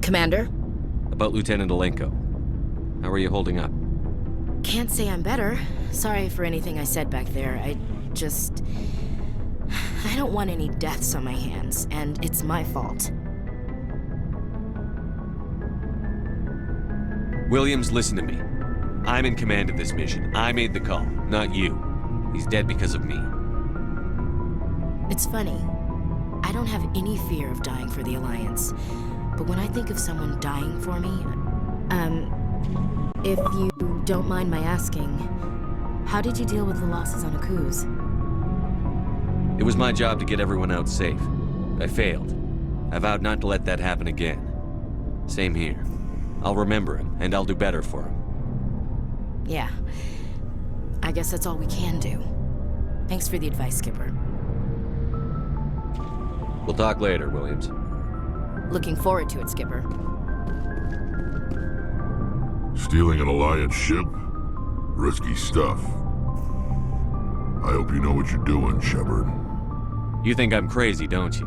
Commander? About Lieutenant Alenko. How are you holding up? Can't say I'm better. Sorry for anything I said back there. I don't want any deaths on my hands, and it's my fault. Williams, listen to me. I'm in command of this mission. I made the call, not you. He's dead because of me. It's funny. I don't have any fear of dying for the Alliance. But when I think of someone dying for me, if you don't mind my asking, how did you deal with the losses on Akuz? It was my job to get everyone out safe. I failed. I vowed not to let that happen again. Same here. I'll remember him, and I'll do better for him. Yeah. I guess that's all we can do. Thanks for the advice, Skipper. We'll talk later, Williams. Looking forward to it, Skipper. Stealing an Alliance ship? Risky stuff. I hope you know what you're doing, Shepard. You think I'm crazy, don't you?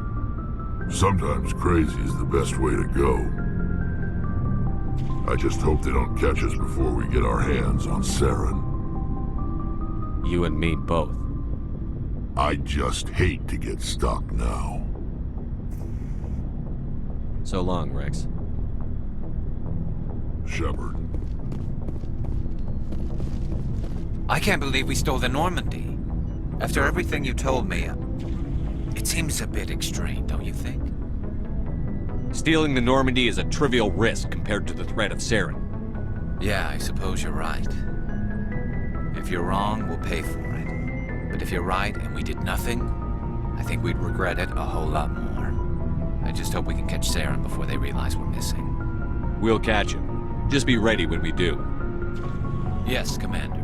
Sometimes crazy is the best way to go. I just hope they don't catch us before we get our hands on Saren. You and me both. I just hate to get stuck now. So long, Rex. Shepard. I can't believe we stole the Normandy. After everything you told me, it seems a bit extreme, don't you think? Stealing the Normandy is a trivial risk compared to the threat of Saren. Yeah, I suppose you're right. If you're wrong, we'll pay for it. But if you're right and we did nothing, I think we'd regret it a whole lot more. I just hope we can catch Saren before they realize we're missing. We'll catch him. Just be ready when we do. Yes, Commander.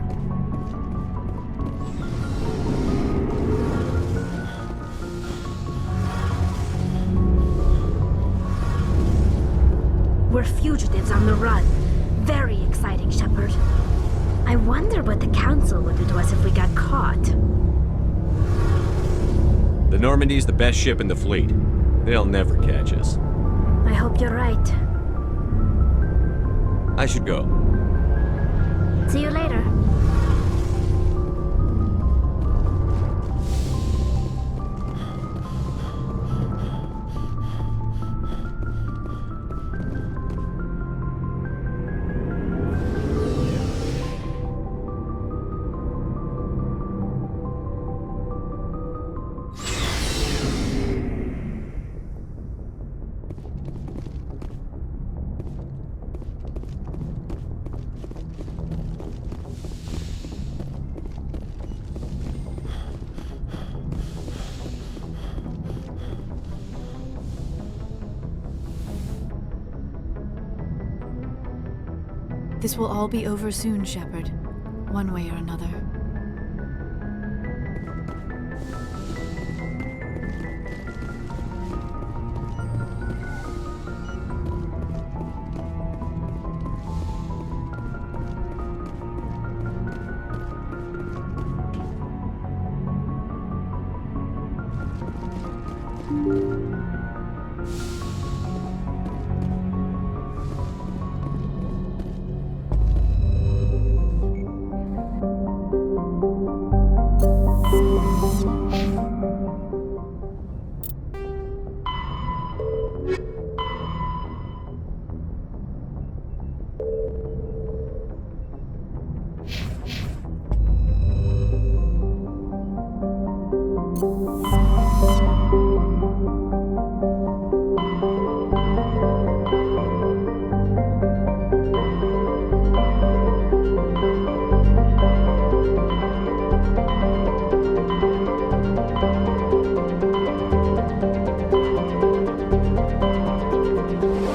We're fugitives on the run. Very exciting, Shepard. I wonder what the Council would do to us if we got caught. The Normandy's the best ship in the fleet. They'll never catch us. I hope you're right. I should go. See you later. This will all be over soon, Shepard. One way or another.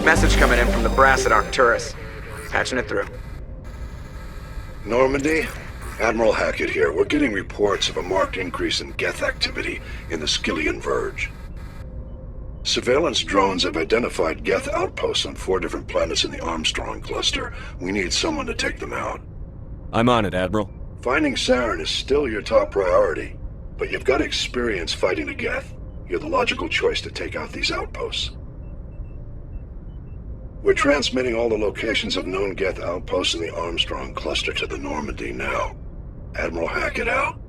Message coming in from the brass at Arcturus. Patching it through. Normandy? Admiral Hackett here. We're getting reports of a marked increase in Geth activity in the Skyllian Verge. Surveillance drones have identified Geth outposts on 4 different planets in the Armstrong cluster. We need someone to take them out. I'm on it, Admiral. Finding Saren is still your top priority, but you've got experience fighting the Geth. You're the logical choice to take out these outposts. We're transmitting all the locations of known Geth outposts in the Armstrong cluster to the Normandy now. Admiral Hackett out.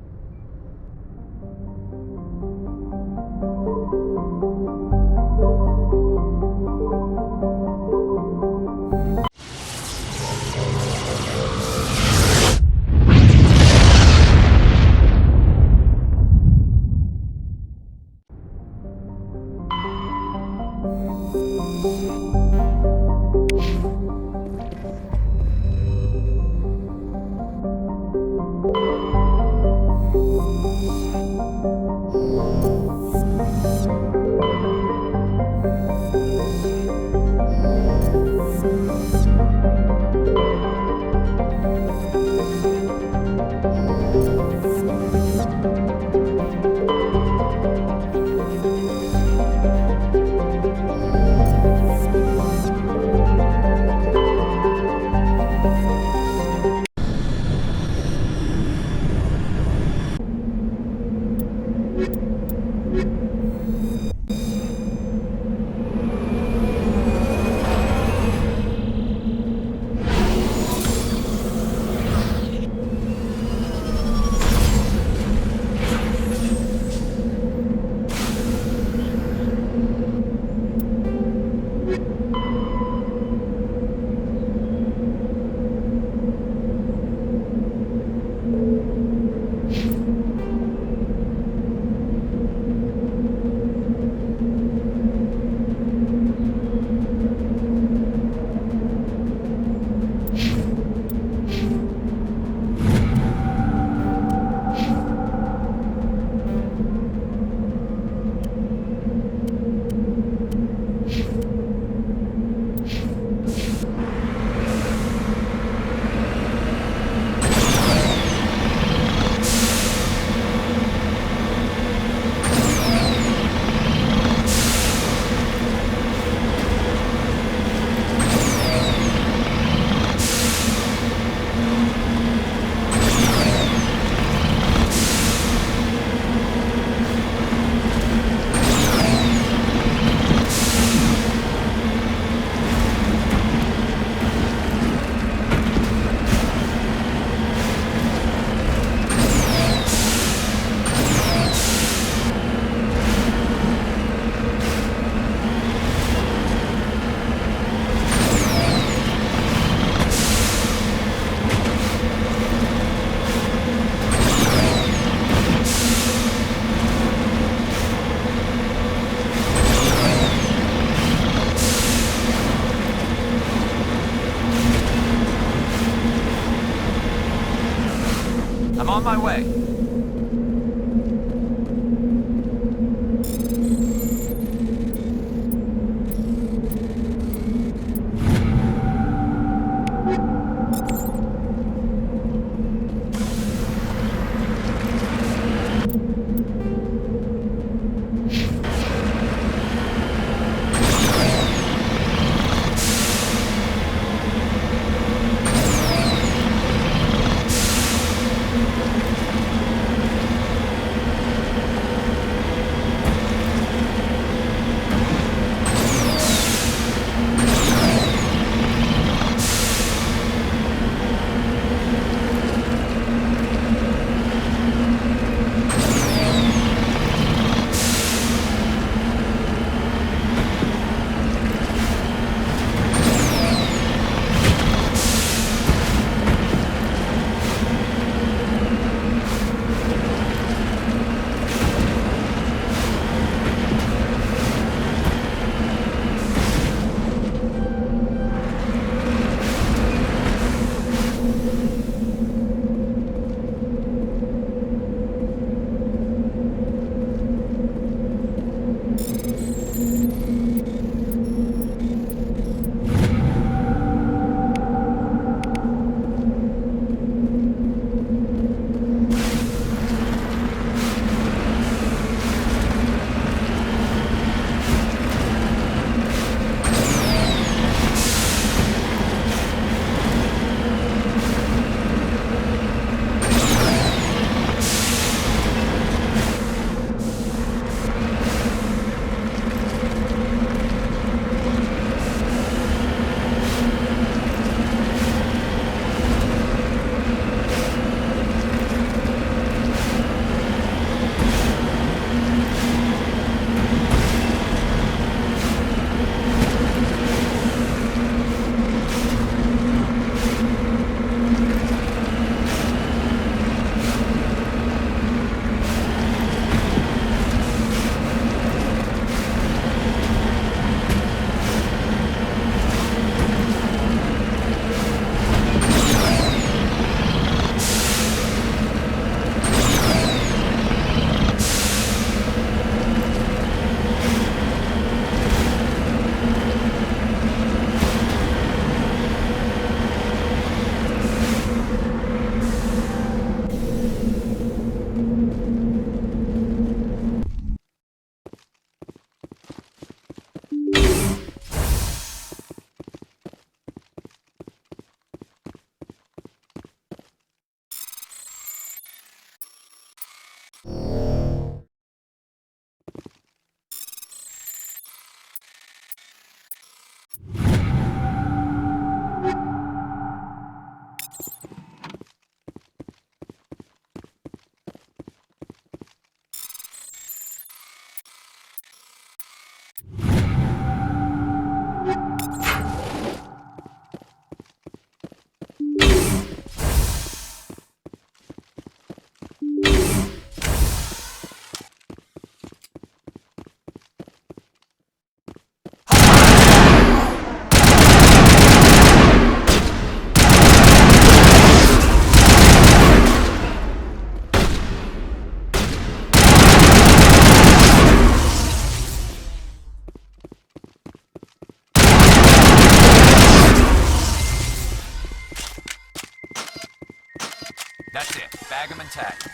contact.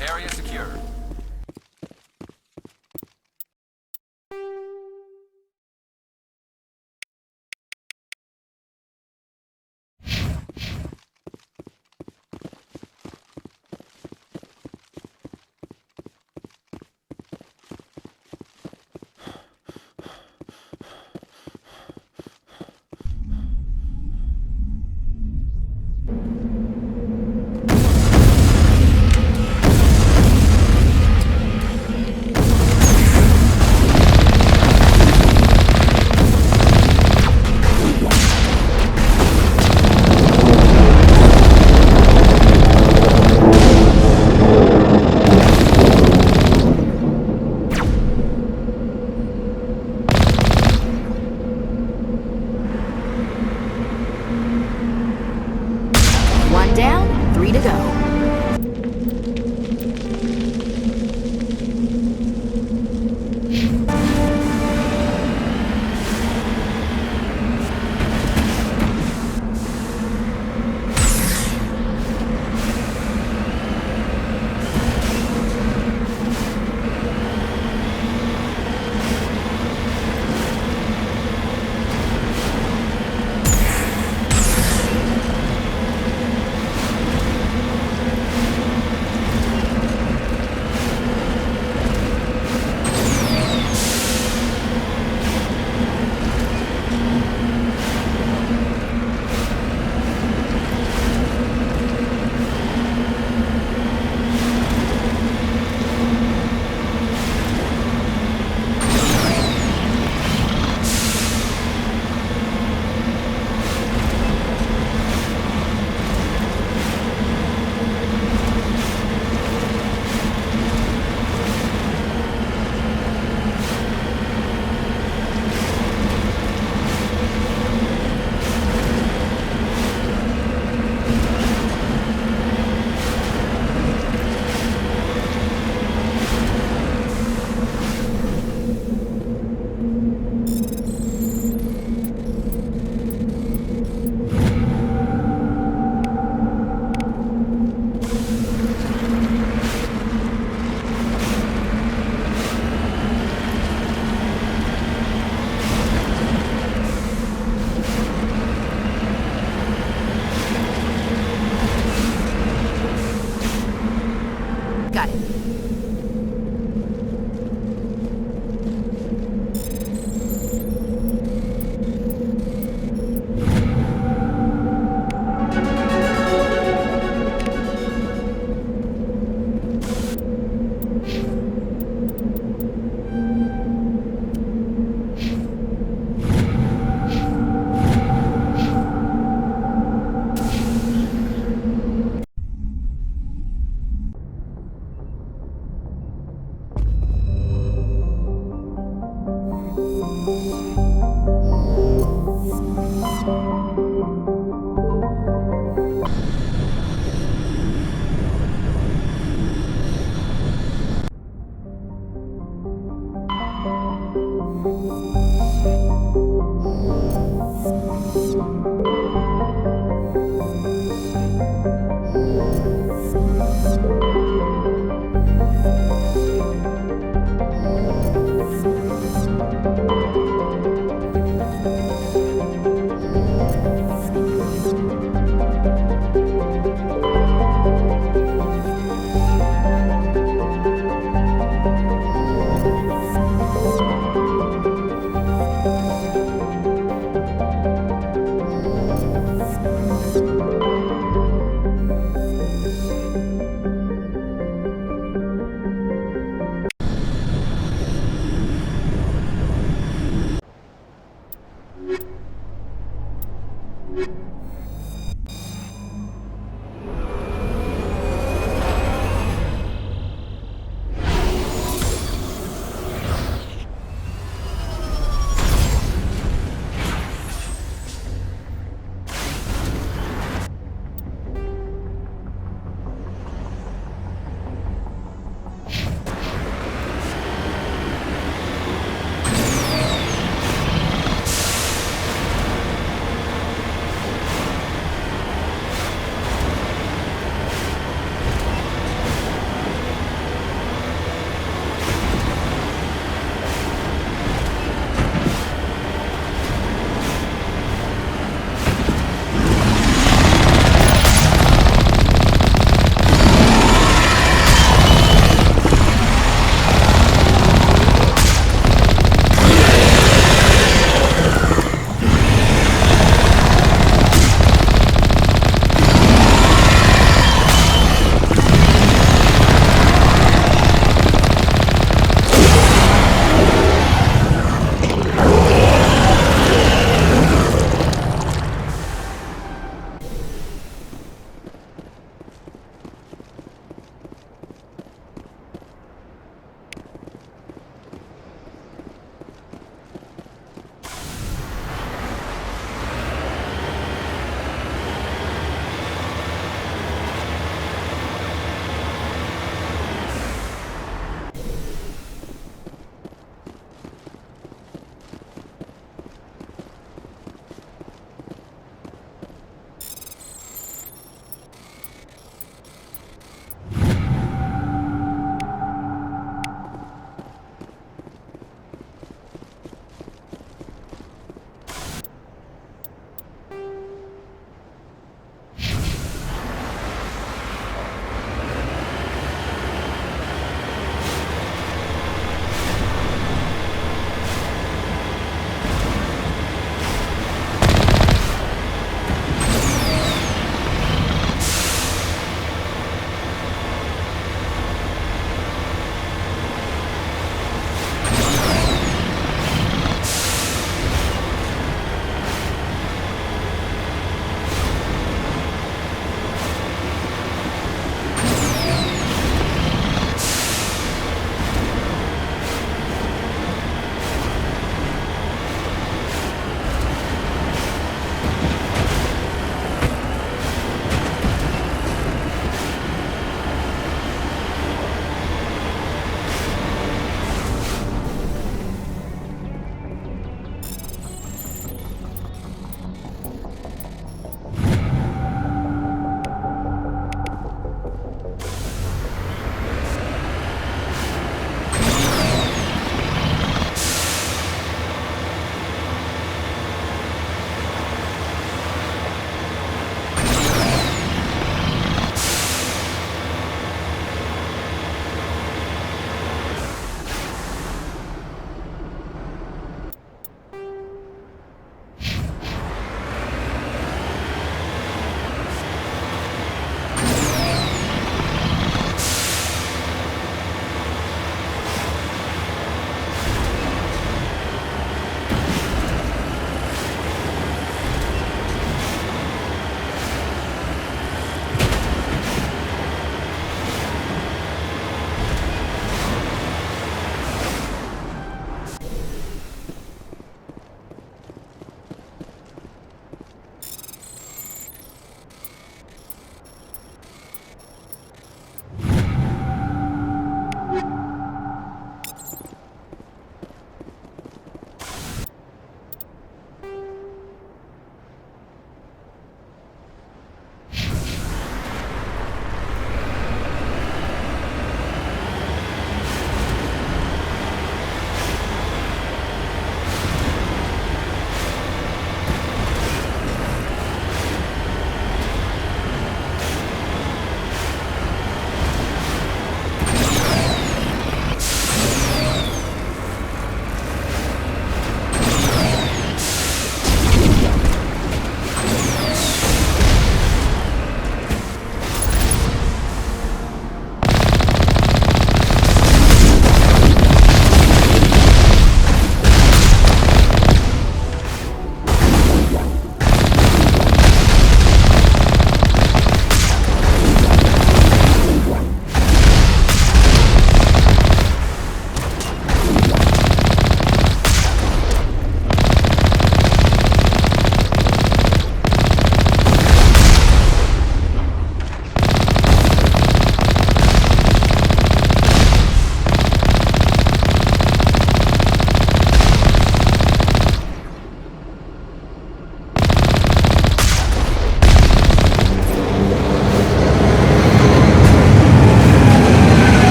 Area secure. One down, 3 to go.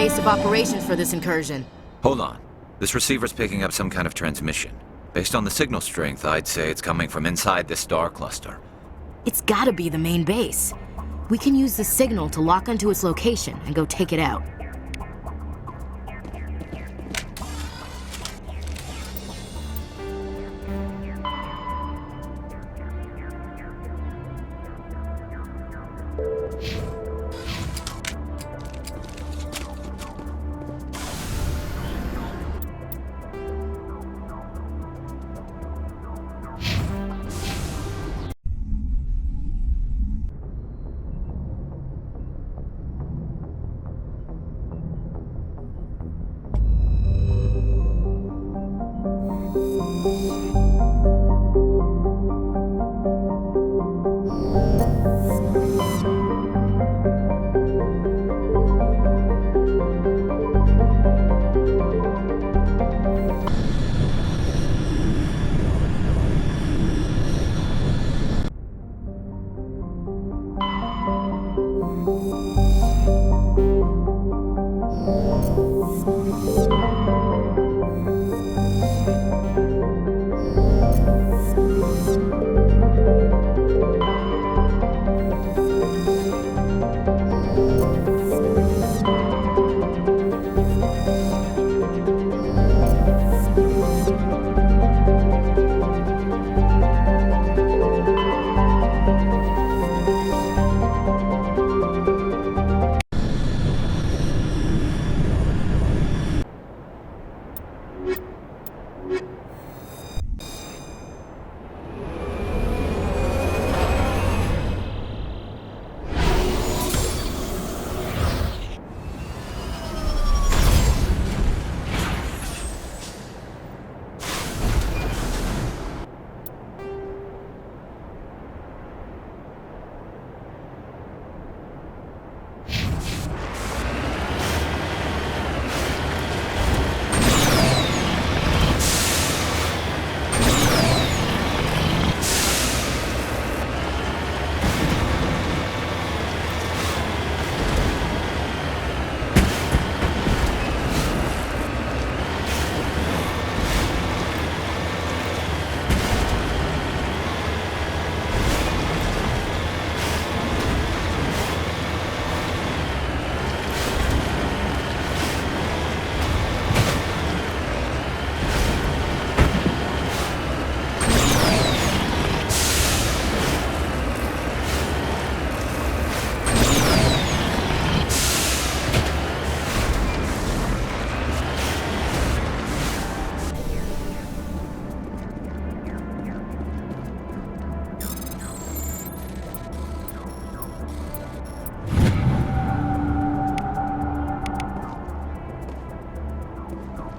base of operations for this incursion. Hold on. This receiver's picking up some kind of transmission. Based on the signal strength, I'd say it's coming from inside this star cluster. It's gotta be the main base. We can use the signal to lock onto its location and go take it out.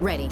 Ready.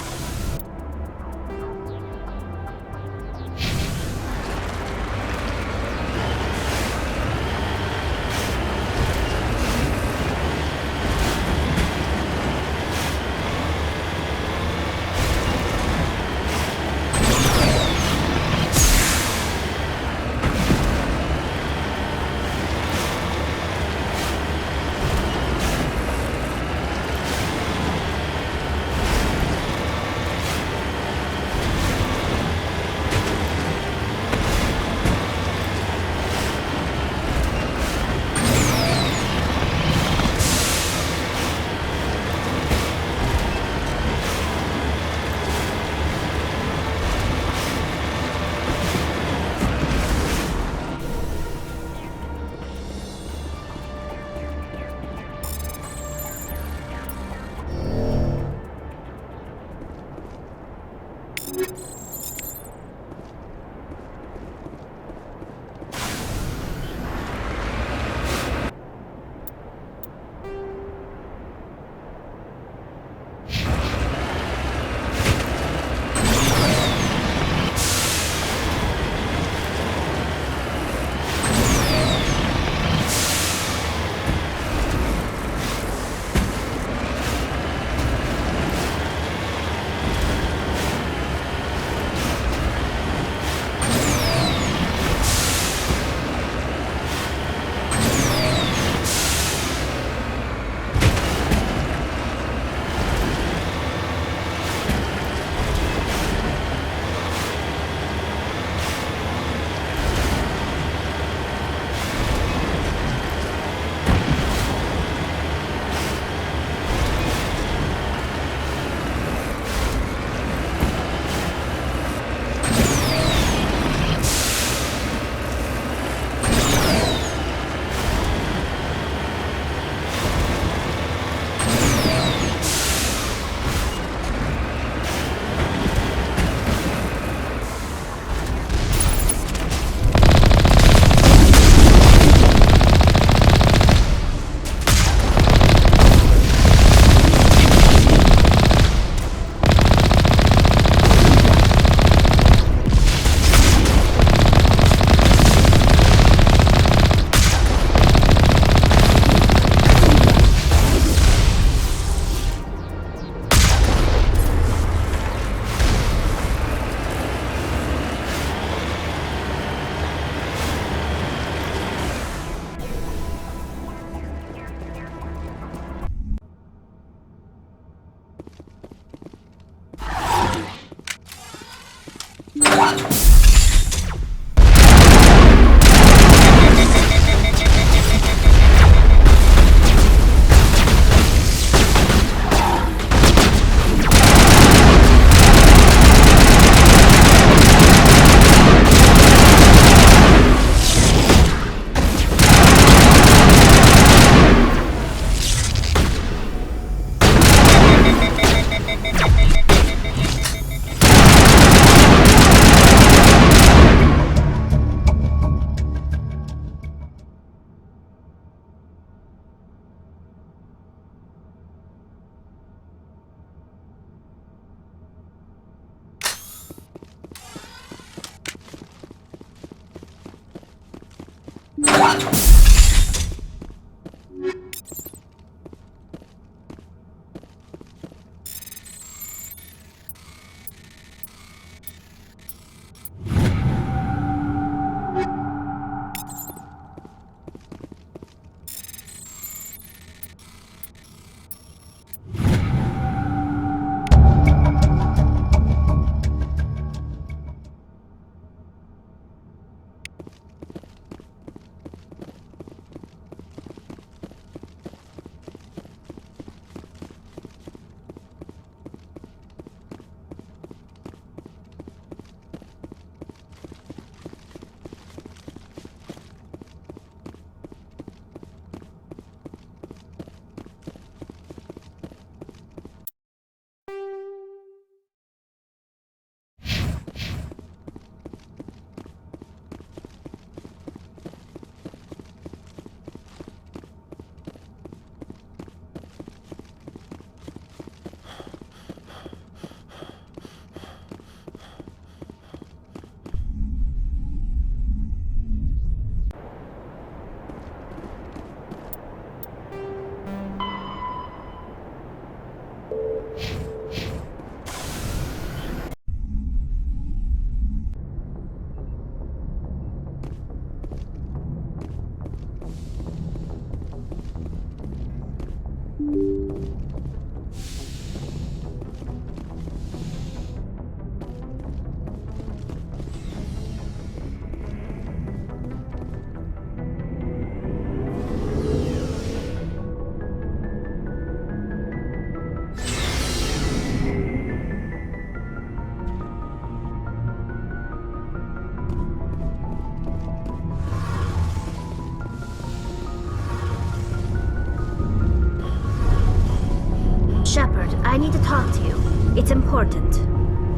Shepard, I need to talk to you. It's important.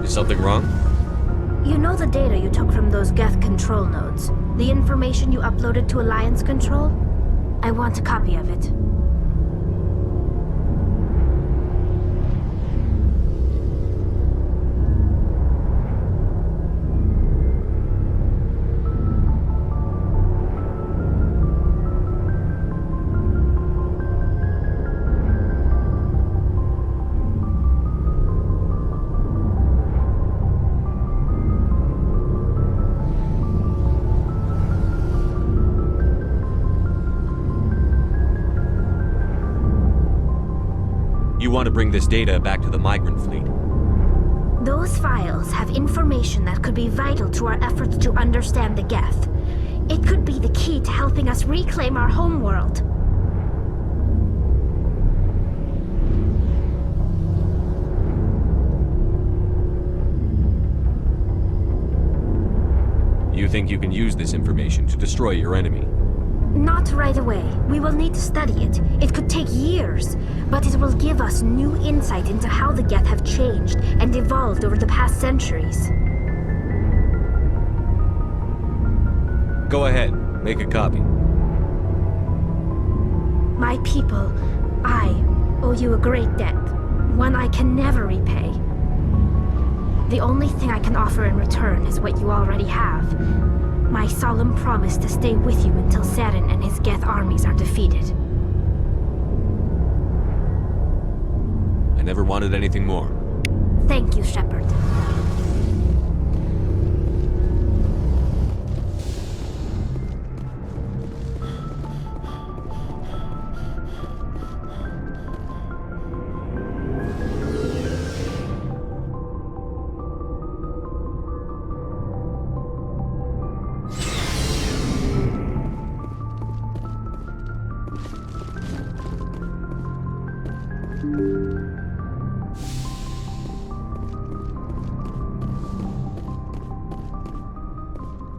Is something wrong? You know the data you took from those Geth control nodes? The information you uploaded to Alliance Control? I want a copy of it. You want to bring this data back to the migrant fleet? Those files have information that could be vital to our efforts to understand the Geth. It could be the key to helping us reclaim our homeworld. You think you can use this information to destroy your enemy? Not right away. We will need to study it. It could take years, but it will give us new insight into how the Geth have changed and evolved over the past centuries. Go ahead, make a copy. My people, I owe you a great debt, one I can never repay. The only thing I can offer in return is what you already have. My solemn promise to stay with you until Saren and his Geth armies are defeated. I never wanted anything more. Thank you, Shepard.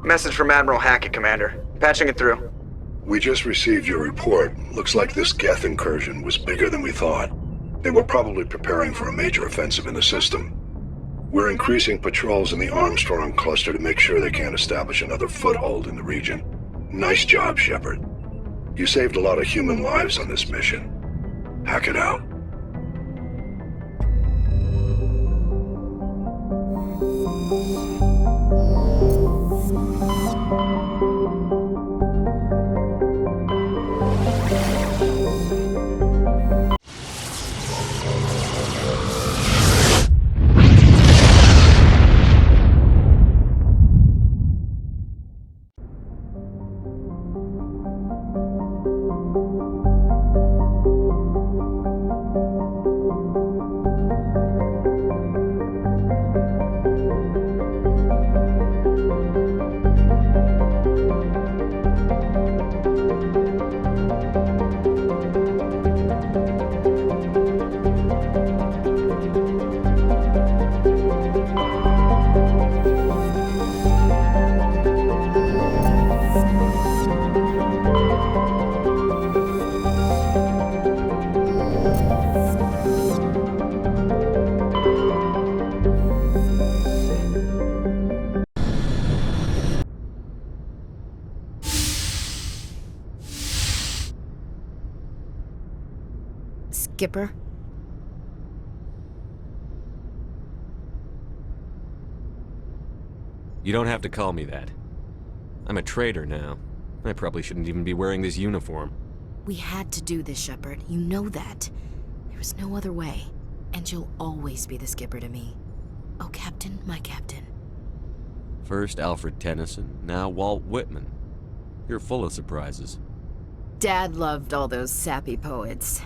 Message from Admiral Hackett, Commander. Patching it through. We just received your report. Looks like this Geth incursion was bigger than we thought. They were probably preparing for a major offensive in the system. We're increasing patrols in the Armstrong cluster to make sure they can't establish another foothold in the region. Nice job, Shepard. You saved a lot of human lives on this mission. Hackett out. Skipper? You don't have to call me that. I'm a traitor now. I probably shouldn't even be wearing this uniform. We had to do this, Shepard. You know that. There was no other way. And you'll always be the skipper to me. Oh, Captain, my captain. First Alfred Tennyson, now Walt Whitman. You're full of surprises. Dad loved all those sappy poets.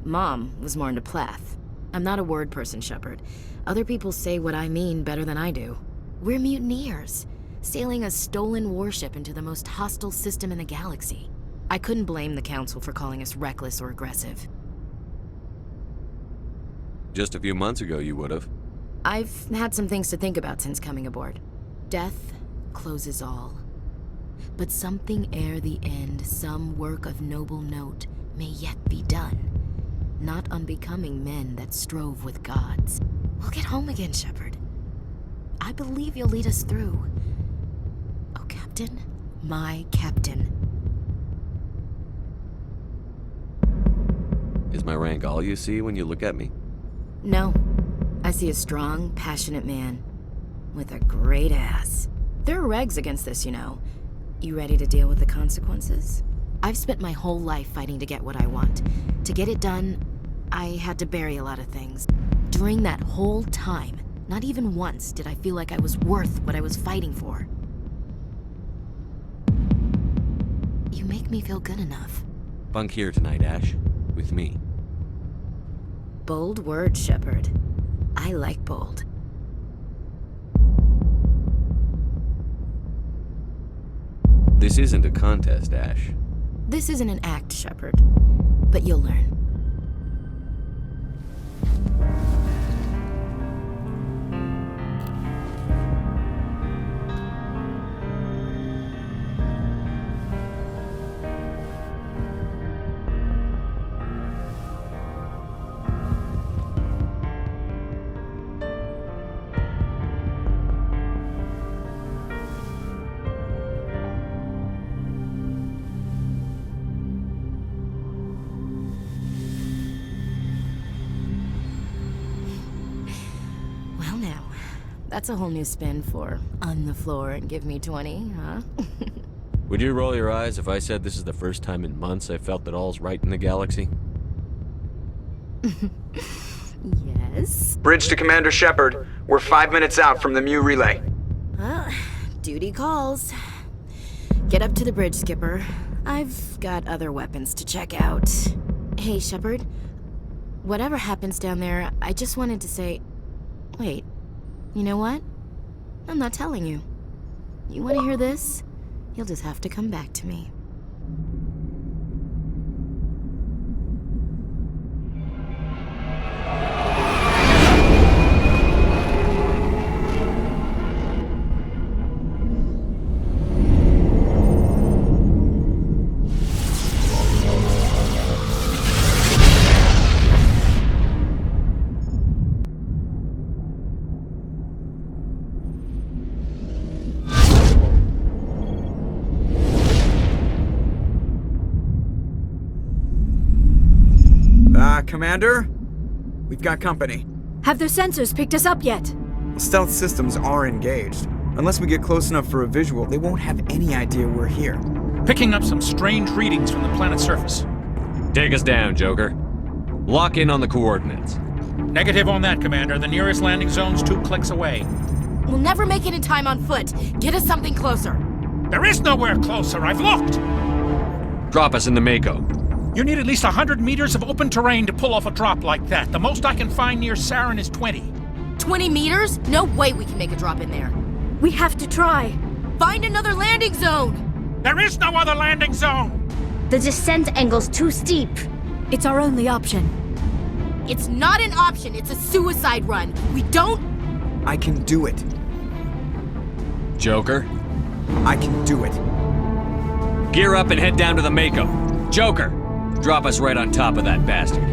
Mom was more into Plath. I'm not a word person, Shepard. Other people say what I mean better than I do. We're mutineers, sailing a stolen warship into the most hostile system in the galaxy. I couldn't blame the Council for calling us reckless or aggressive. Just a few months ago, you would've. I've had some things to think about since coming aboard. Death closes all. But something ere the end, some work of noble note, may yet be done. Not unbecoming men that strove with gods. We'll get home again, Shepard. I believe you'll lead us through. Oh, Captain, my captain. Is my rank all you see when you look at me? No. I see a strong, passionate man. With a great ass. There are regs against this, you know. You ready to deal with the consequences? I've spent my whole life fighting to get what I want. To get it done, I had to bury a lot of things. During that whole time, not even once did I feel like I was worth what I was fighting for. You make me feel good enough. Bunk here tonight, Ash. With me. Bold word, Shepard. I like bold. This isn't a contest, Ash. This isn't an act, Shepard. But you'll learn. Well now, that's a whole new spin for on the floor and give me 20, huh? Would you roll your eyes if I said this is the first time in months I felt that all's right in the galaxy? Yes? Bridge to Commander Shepard. We're 5 minutes out from the Mu relay. Well, duty calls. Get up to the bridge, Skipper. I've got other weapons to check out. Hey, Shepard. Whatever happens down there, I just wanted to say... Wait, you know what? I'm not telling you. You want to hear this? You'll just have to come back to me. Commander? We've got company. Have their sensors picked us up yet? Stealth systems are engaged. Unless we get close enough for a visual, they won't have any idea we're here. Picking up some strange readings from the planet's surface. Take us down, Joker. Lock in on the coordinates. Negative on that, Commander. The nearest landing zone's 2 clicks away. We'll never make it in time on foot. Get us something closer. There is nowhere closer. I've looked. Drop us in the Mako. You need at least 100 meters of open terrain to pull off a drop like that. The most I can find near Saren is 20. 20 meters? No way we can make a drop in there. We have to try. Find another landing zone! There is no other landing zone! The descent angle's too steep. It's our only option. It's not an option, it's a suicide run. We don't... I can do it. Joker, I can do it. gear up and head down to the Mako. Joker, drop us right on top of that bastard.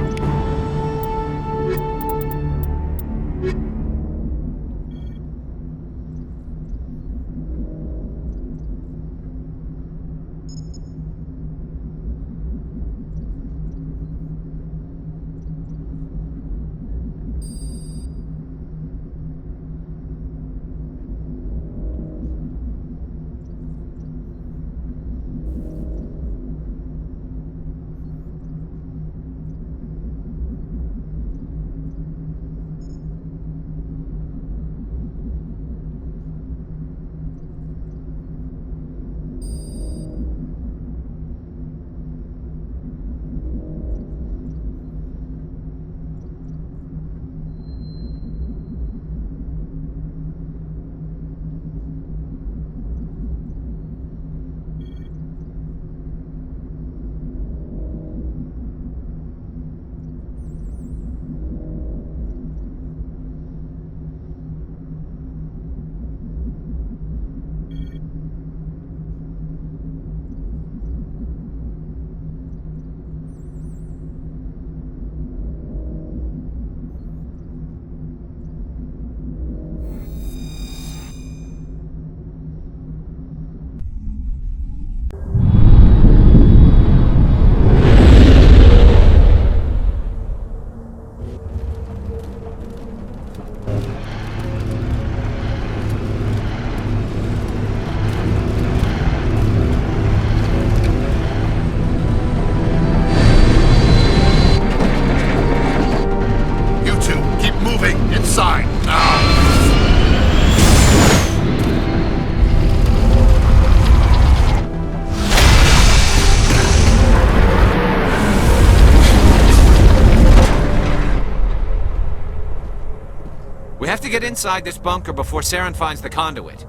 to get inside this bunker before Saren finds the conduit.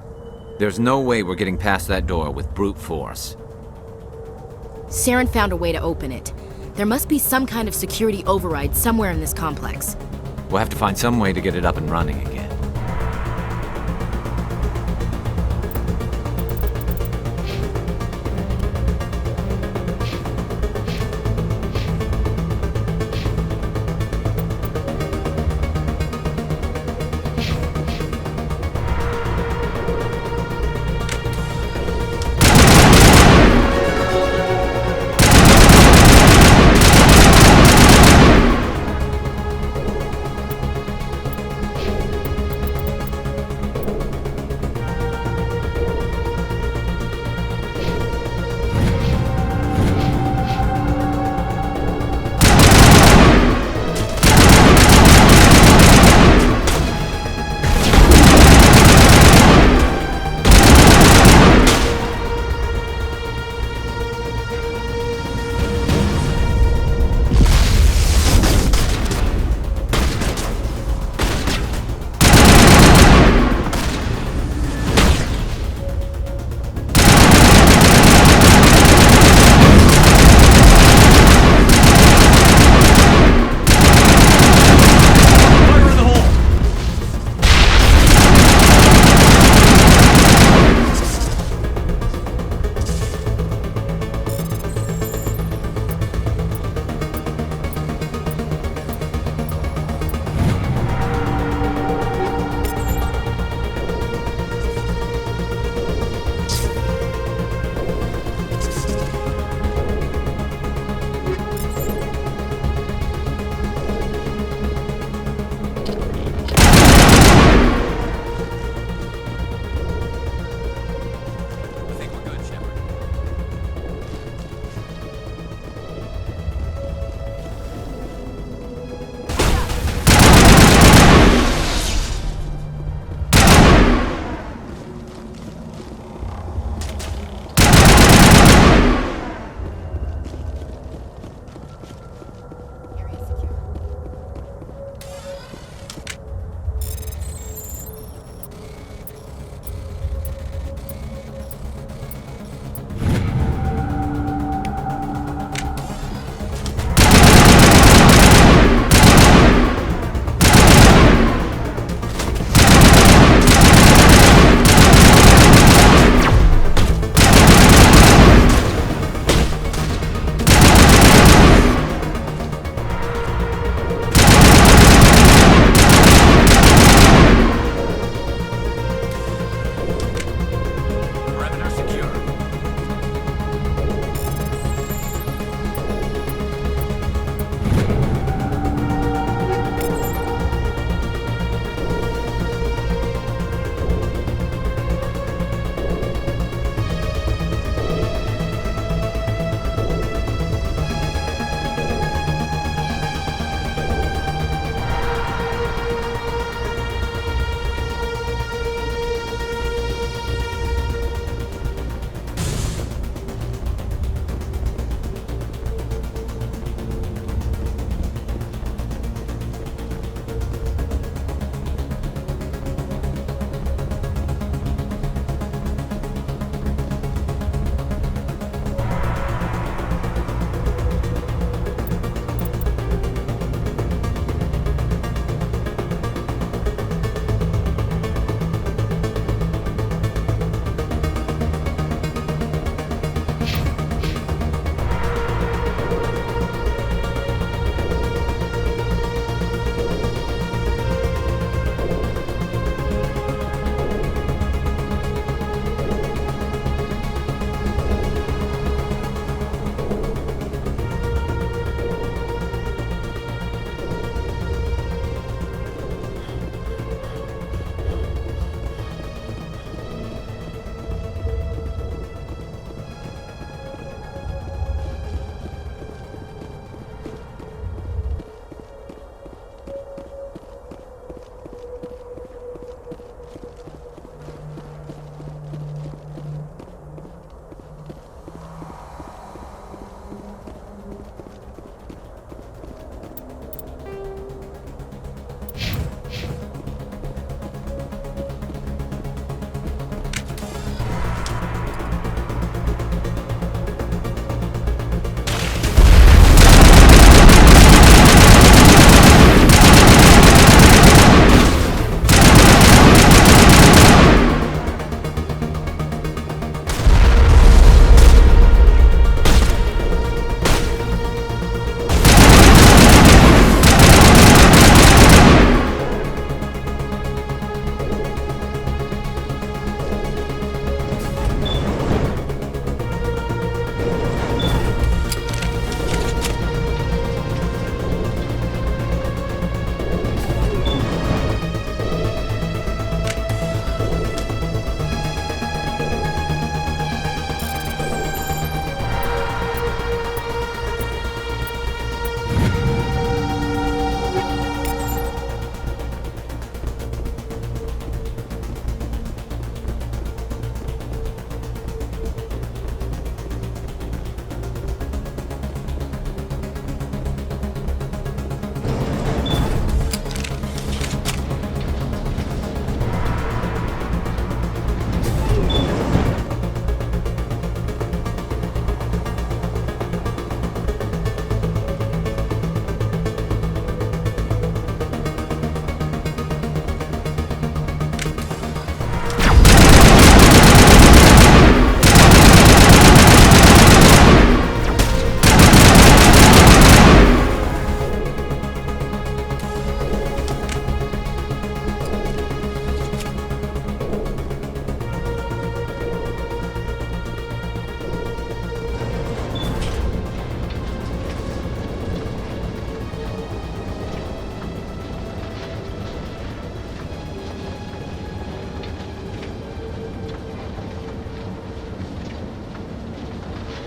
There's no way we're getting past that door with brute force. Saren found a way to open it. There must be some kind of security override somewhere in this complex. We'll have to find some way to get it up and running again.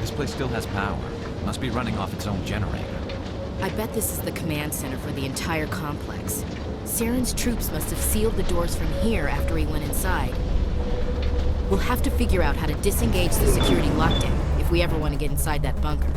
This place still has power. Must be running off its own generator. I bet this is the command center for the entire complex. Saren's troops must have sealed the doors from here after he went inside. We'll have to figure out how to disengage the security lockdown if we ever want to get inside that bunker.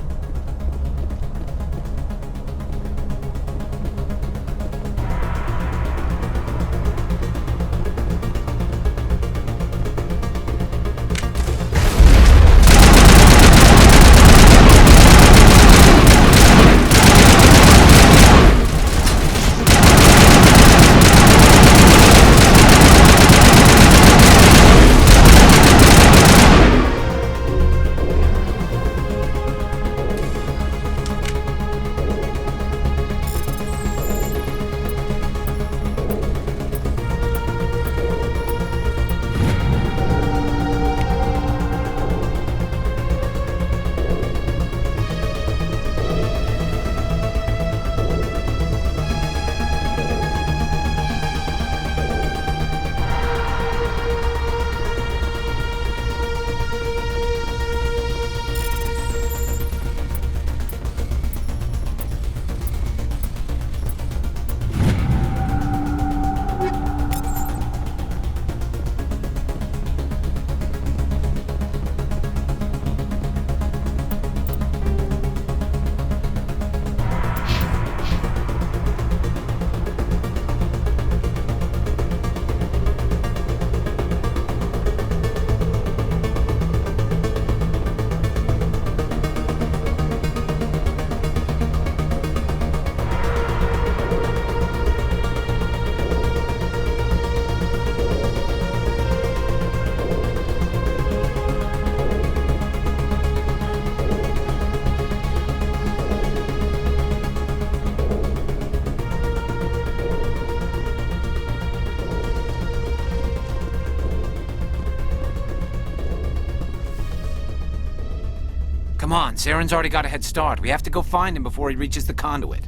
Come on, Saren's already got a head start. We have to go find him before he reaches the conduit.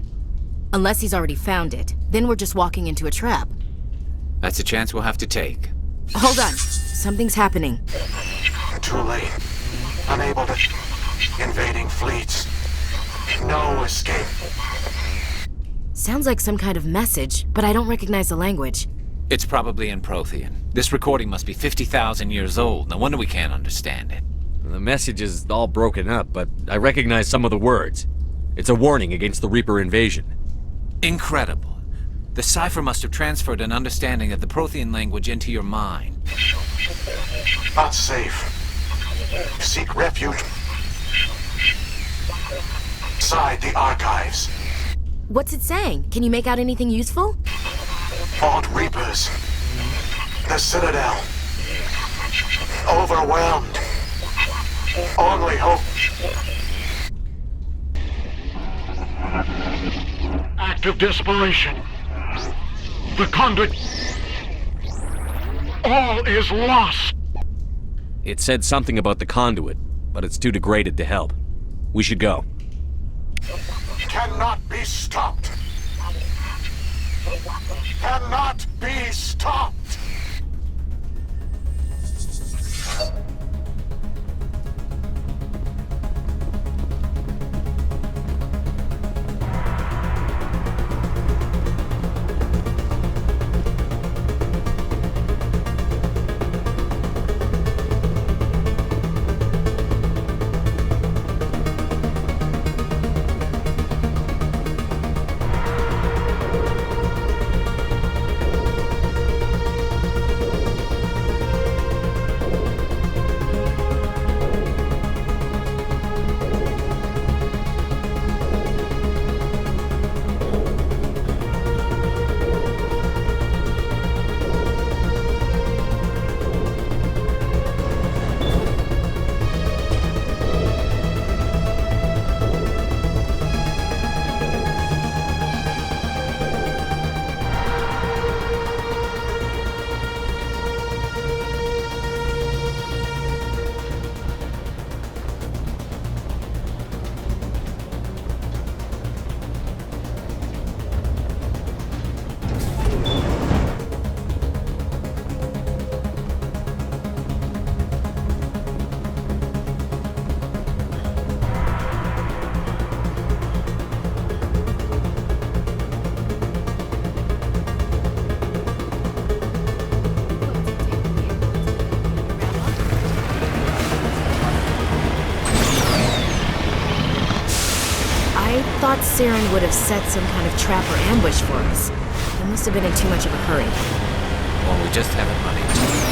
Unless he's already found it, then we're just walking into a trap. That's a chance we'll have to take. Hold on. Something's happening. Too late. Unable to... Invading fleets. No escape. Sounds like some kind of message, but I don't recognize the language. It's probably in Prothean. This recording must be 50,000 years old. No wonder we can't understand it. The message is all broken up, but I recognize some of the words. It's a warning against the Reaper invasion. Incredible. The cipher must have transferred an understanding of the Prothean language into your mind. Not safe. Seek refuge. Inside the archives. What's it saying? Can you make out anything useful? Fought Reapers. The Citadel. Overwhelmed. Only hope. Act of desperation. The conduit. All is lost. It said something about the conduit, but it's too degraded to help. We should go. Cannot be stopped. Cannot be stopped. thought Saren would have set some kind of trap or ambush for us. He must have been in too much of a hurry. Well, we just haven't run into it.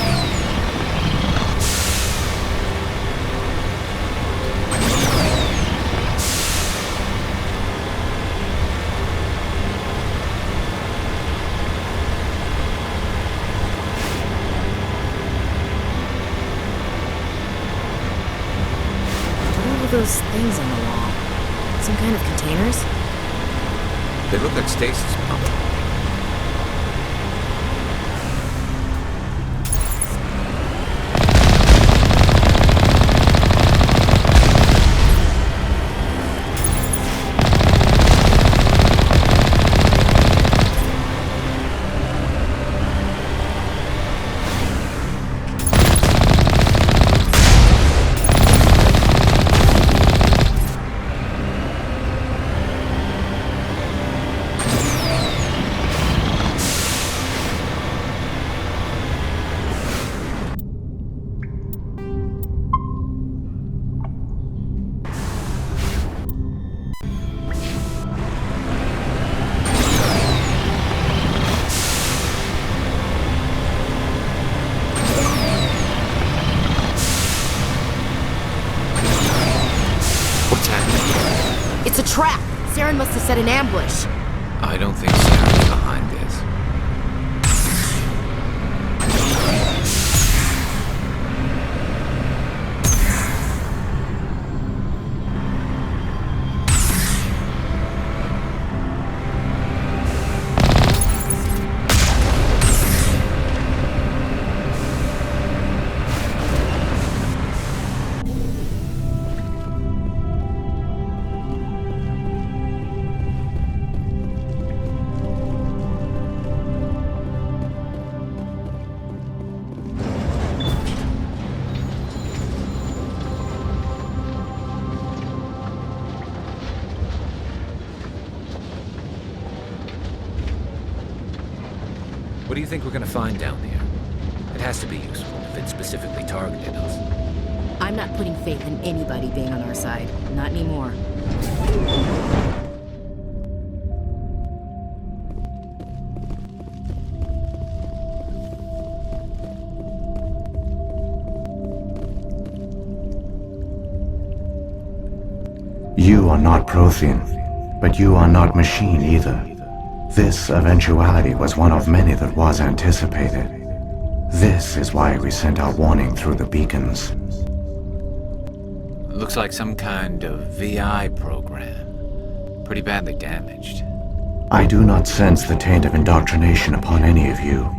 Those things on the wall. Some kind of containers? They look like stasis pumps. It's a trap! Saren must have set an ambush. I don't think Saren's behind this. What do you think we're gonna find down there? It has to be useful if it specifically targeted us. I'm not putting faith in anybody being on our side. Not anymore. You are not Prothean, but you are not machine either. This eventuality was one of many that was anticipated. This is why we sent our warning through the beacons. Looks like some kind of VI program. Pretty badly damaged. I do not sense the taint of indoctrination upon any of you,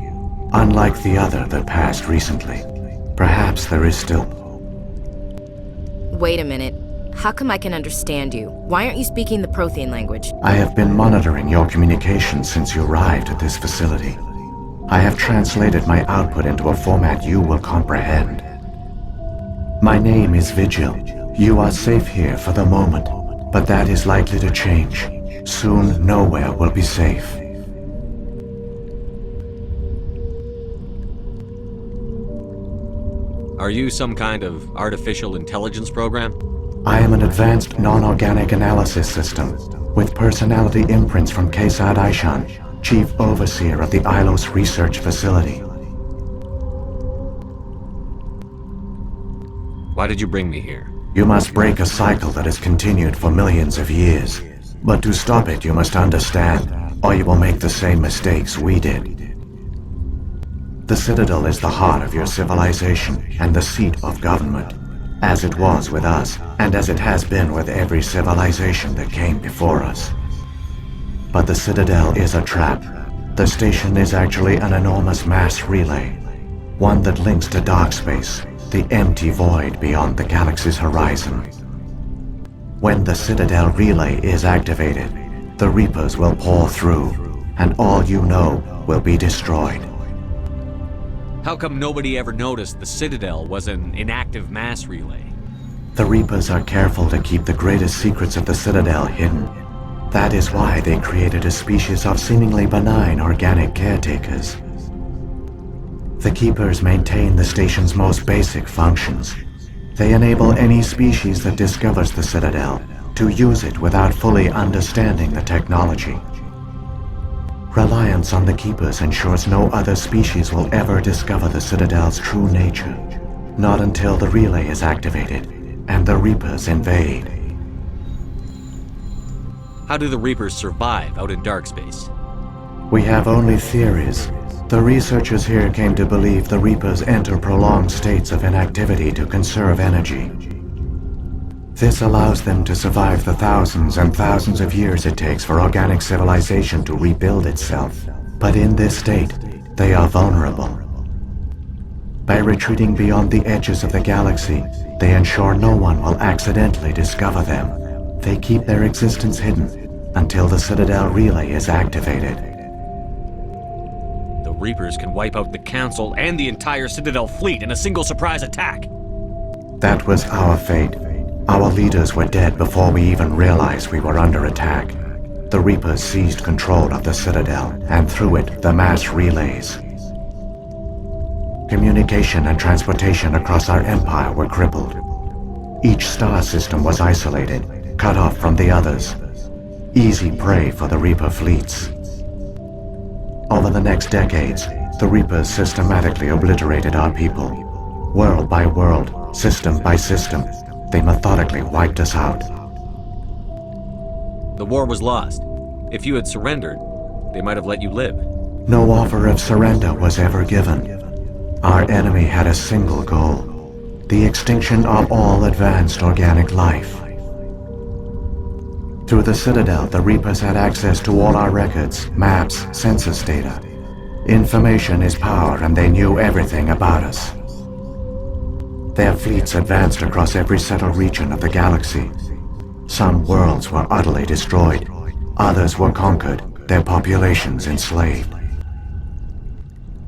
unlike the other that passed recently. Perhaps there is still... Wait a minute. How come I can understand you? Why aren't you speaking the Prothean language? I have been monitoring your communications since you arrived at this facility. I have translated my output into a format you will comprehend. My name is Vigil. You are safe here for the moment, but that is likely to change. Soon, nowhere will be safe. Are you some kind of artificial intelligence program? I am an advanced non-organic analysis system, with personality imprints from Kesad Aishan, Chief Overseer of the Ilos Research Facility. Why did you bring me here? You must break a cycle that has continued for millions of years. But to stop it, you must understand, or you will make the same mistakes we did. The Citadel is the heart of your civilization and the seat of government, as it was with us, and as it has been with every civilization that came before us. But the Citadel is a trap. The station is actually an enormous mass relay, one that links to dark space, the empty void beyond the galaxy's horizon. When the Citadel relay is activated, the Reapers will pour through, and all you know will be destroyed. How come nobody ever noticed the Citadel was an inactive mass relay? The Reapers are careful to keep the greatest secrets of the Citadel hidden. That is why they created a species of seemingly benign organic caretakers. The Keepers maintain the station's most basic functions. They enable any species that discovers the Citadel to use it without fully understanding the technology. Reliance on the Keepers ensures no other species will ever discover the Citadel's true nature, not until the relay is activated and the Reapers invade. How do the Reapers survive out in dark space? We have only theories. The researchers here came to believe the Reapers enter prolonged states of inactivity to conserve energy. This allows them to survive the thousands and thousands of years it takes for organic civilization to rebuild itself. But in this state, they are vulnerable. By retreating beyond the edges of the galaxy, they ensure no one will accidentally discover them. They keep their existence hidden until the Citadel relay is activated. The Reapers can wipe out the Council and the entire Citadel fleet in a single surprise attack. That was our fate. Our leaders were dead before we even realized we were under attack. The Reapers seized control of the Citadel, and through it, the mass relays. Communication and transportation across our empire were crippled. Each star system was isolated, cut off from the others. Easy prey for the Reaper fleets. Over the next decades, the Reapers systematically obliterated our people. World by world, system by system, they methodically wiped us out. The war was lost. If you had surrendered, they might have let you live. No offer of surrender was ever given. Our enemy had a single goal: the extinction of all advanced organic life. Through the Citadel, the Reapers had access to all our records, maps, census data. Information is power, and they knew everything about us. Their fleets advanced across every settled region of the galaxy. Some worlds were utterly destroyed, others were conquered, their populations enslaved.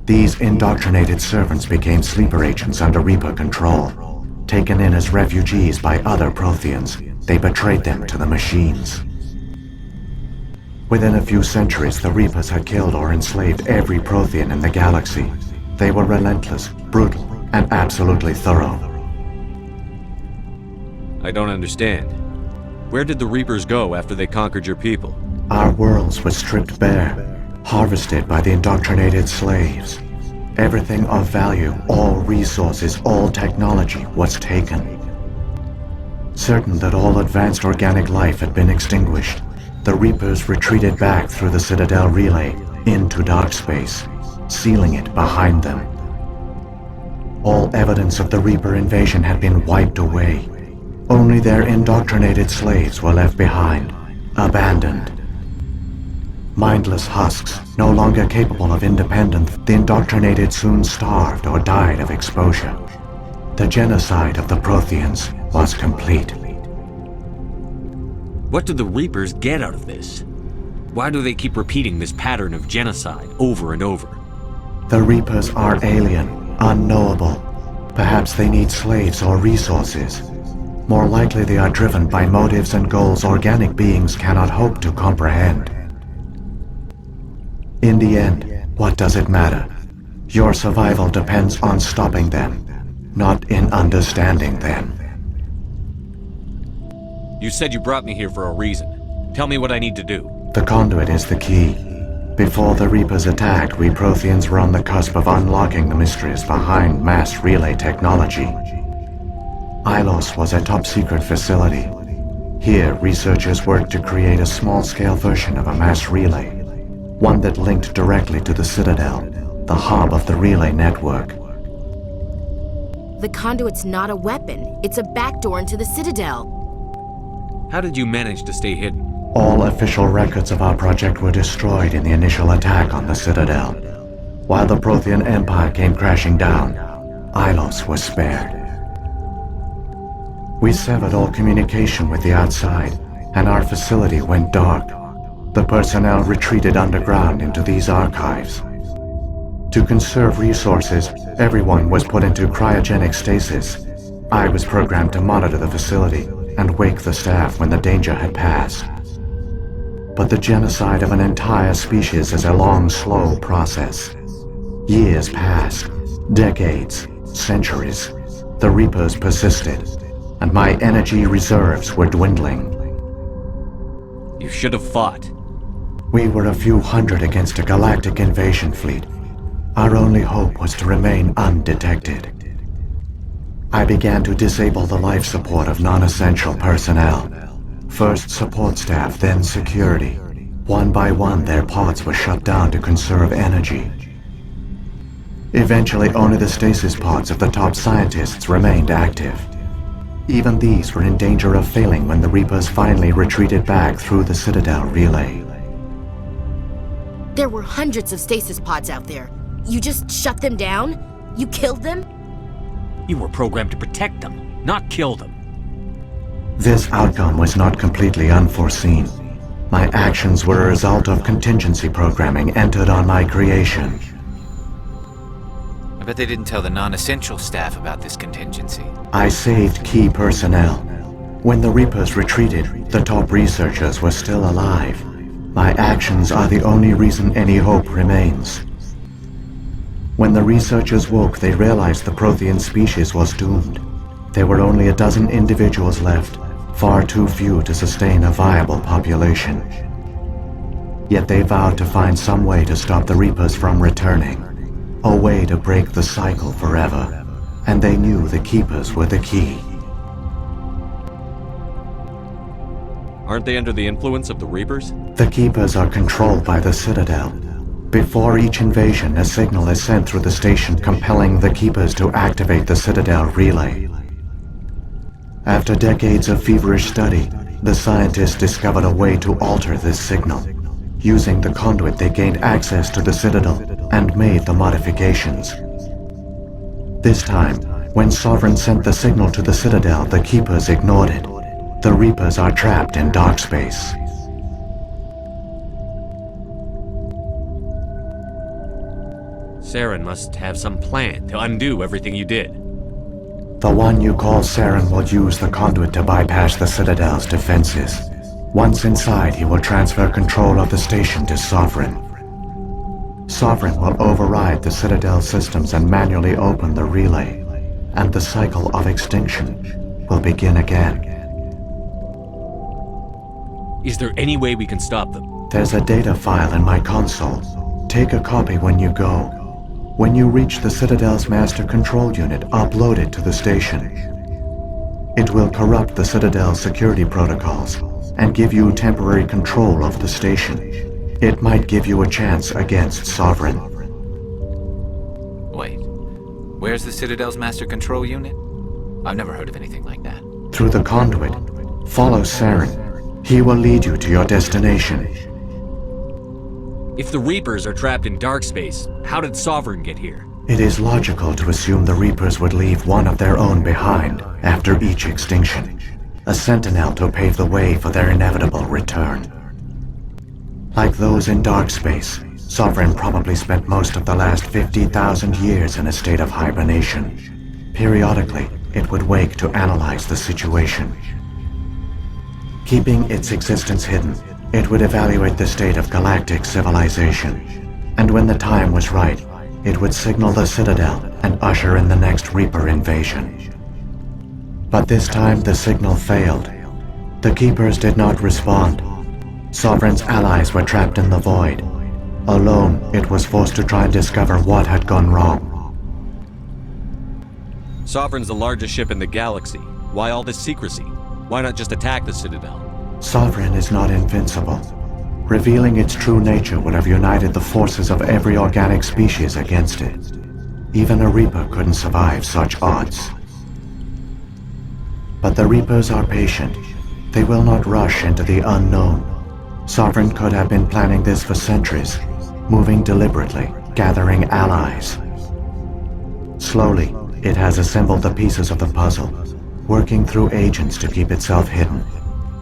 These indoctrinated servants became sleeper agents under Reaper control. Taken in as refugees by other Protheans, they betrayed them to the machines. Within a few centuries, the Reapers had killed or enslaved every Prothean in the galaxy. They were relentless, brutal, and absolutely thorough. I don't understand. Where did the Reapers go after they conquered your people? Our worlds were stripped bare, harvested by the indoctrinated slaves. Everything of value, all resources, all technology was taken. Certain that all advanced organic life had been extinguished, the Reapers retreated back through the Citadel relay into dark space, sealing it behind them. All evidence of the Reaper invasion had been wiped away. Only their indoctrinated slaves were left behind, abandoned. Mindless husks, no longer capable of independence, the indoctrinated soon starved or died of exposure. The genocide of the Protheans was complete. What do the Reapers get out of this? Why do they keep repeating this pattern of genocide over and over? The Reapers are alien. Unknowable. Perhaps they need slaves or resources. More likely they are driven by motives and goals organic beings cannot hope to comprehend. In the end, what does it matter? Your survival depends on stopping them, not in understanding them. You said you brought me here for a reason. Tell me what I need to do. The conduit is the key. Before the Reapers attacked, we Protheans were on the cusp of unlocking the mysteries behind mass relay technology. Ilos was a top-secret facility. Here, researchers worked to create a small-scale version of a mass relay, one that linked directly to the Citadel, the hub of the relay network. The conduit's not a weapon. It's a backdoor into the Citadel. How did you manage to stay hidden? All official records of our project were destroyed in the initial attack on the Citadel. While the Prothean Empire came crashing down, Ilos was spared. We severed all communication with the outside, and our facility went dark. The personnel retreated underground into these archives. To conserve resources, everyone was put into cryogenic stasis. I was programmed to monitor the facility and wake the staff when the danger had passed. But the genocide of an entire species is a long, slow process. Years passed, decades, centuries. The Reapers persisted, and my energy reserves were dwindling. should have fought. We were a few hundred against a galactic invasion fleet. Our only hope was to remain undetected. I began to disable the life support of non-essential personnel. First support staff, then security. One by one, their pods were shut down to conserve energy. Eventually, only the stasis pods of the top scientists remained active. Even these were in danger of failing when the Reapers finally retreated back through the Citadel relay. There were hundreds of stasis pods out there. You just shut them down? You killed them? You were programmed to protect them, not kill them. This outcome was not completely unforeseen. My actions were a result of contingency programming entered on my creation. I bet they didn't tell the non-essential staff about this contingency. I saved key personnel. When the Reapers retreated, the top researchers were still alive. My actions are the only reason any hope remains. When the researchers woke, they realized the Prothean species was doomed. There were only a dozen individuals left, far too few to sustain a viable population. Yet they vowed to find some way to stop the Reapers from returning. A way to break the cycle forever. And they knew the Keepers were the key. Aren't they under the influence of the Reapers? The Keepers are controlled by the Citadel. Before each invasion, a signal is sent through the station compelling the Keepers to activate the Citadel relay. After decades of feverish study, the scientists discovered a way to alter this signal. Using the conduit, they gained access to the Citadel and made the modifications. This time, when Sovereign sent the signal to the Citadel, the Keepers ignored it. The Reapers are trapped in dark space. Saren must have some plan to undo everything you did. The one you call Saren will use the conduit to bypass the Citadel's defenses. Once inside, he will transfer control of the station to Sovereign. Sovereign will override the Citadel systems and manually open the relay, and the cycle of extinction will begin again. Is there any way we can stop them? There's a data file in my console. Take a copy when you go. When you reach the Citadel's master control unit, upload it to the station. It will corrupt the Citadel's security protocols and give you temporary control of the station. It might give you a chance against Sovereign. Wait, where's the Citadel's master control unit? I've never heard of anything like that. Through the conduit, follow Saren. He will lead you to your destination. If the Reapers are trapped in dark space, how did Sovereign get here? It is logical to assume the Reapers would leave one of their own behind after each extinction. A sentinel to pave the way for their inevitable return. Like those in dark space, Sovereign probably spent most of the last 50,000 years in a state of hibernation. Periodically, it would wake to analyze the situation. Keeping its existence hidden, it would evaluate the state of galactic civilization. And when the time was right, it would signal the Citadel and usher in the next Reaper invasion. But this time the signal failed. The Keepers did not respond. Sovereign's allies were trapped in the void. Alone, it was forced to try and discover what had gone wrong. Sovereign's the largest ship in the galaxy. Why all this secrecy? Why not just attack the Citadel? Sovereign is not invincible. Revealing its true nature would have united the forces of every organic species against it. Even a Reaper couldn't survive such odds. But the Reapers are patient. They will not rush into the unknown. Sovereign could have been planning this for centuries, moving deliberately, gathering allies. Slowly, it has assembled the pieces of the puzzle, working through agents to keep itself hidden.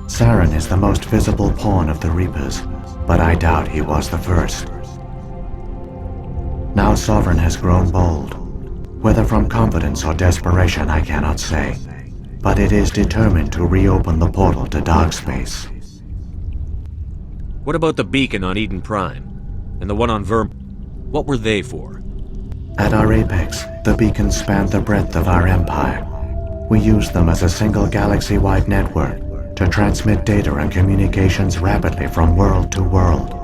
Saren is the most visible pawn of the Reapers, but I doubt he was the first. Now Sovereign has grown bold. Whether from confidence or desperation, I cannot say. But it is determined to reopen the portal to dark space. What about the beacon on Eden Prime? And the one on What were they for? At our apex, the beacons spanned the breadth of our empire. We used them as a single galaxy-wide network to transmit data and communications rapidly from world to world.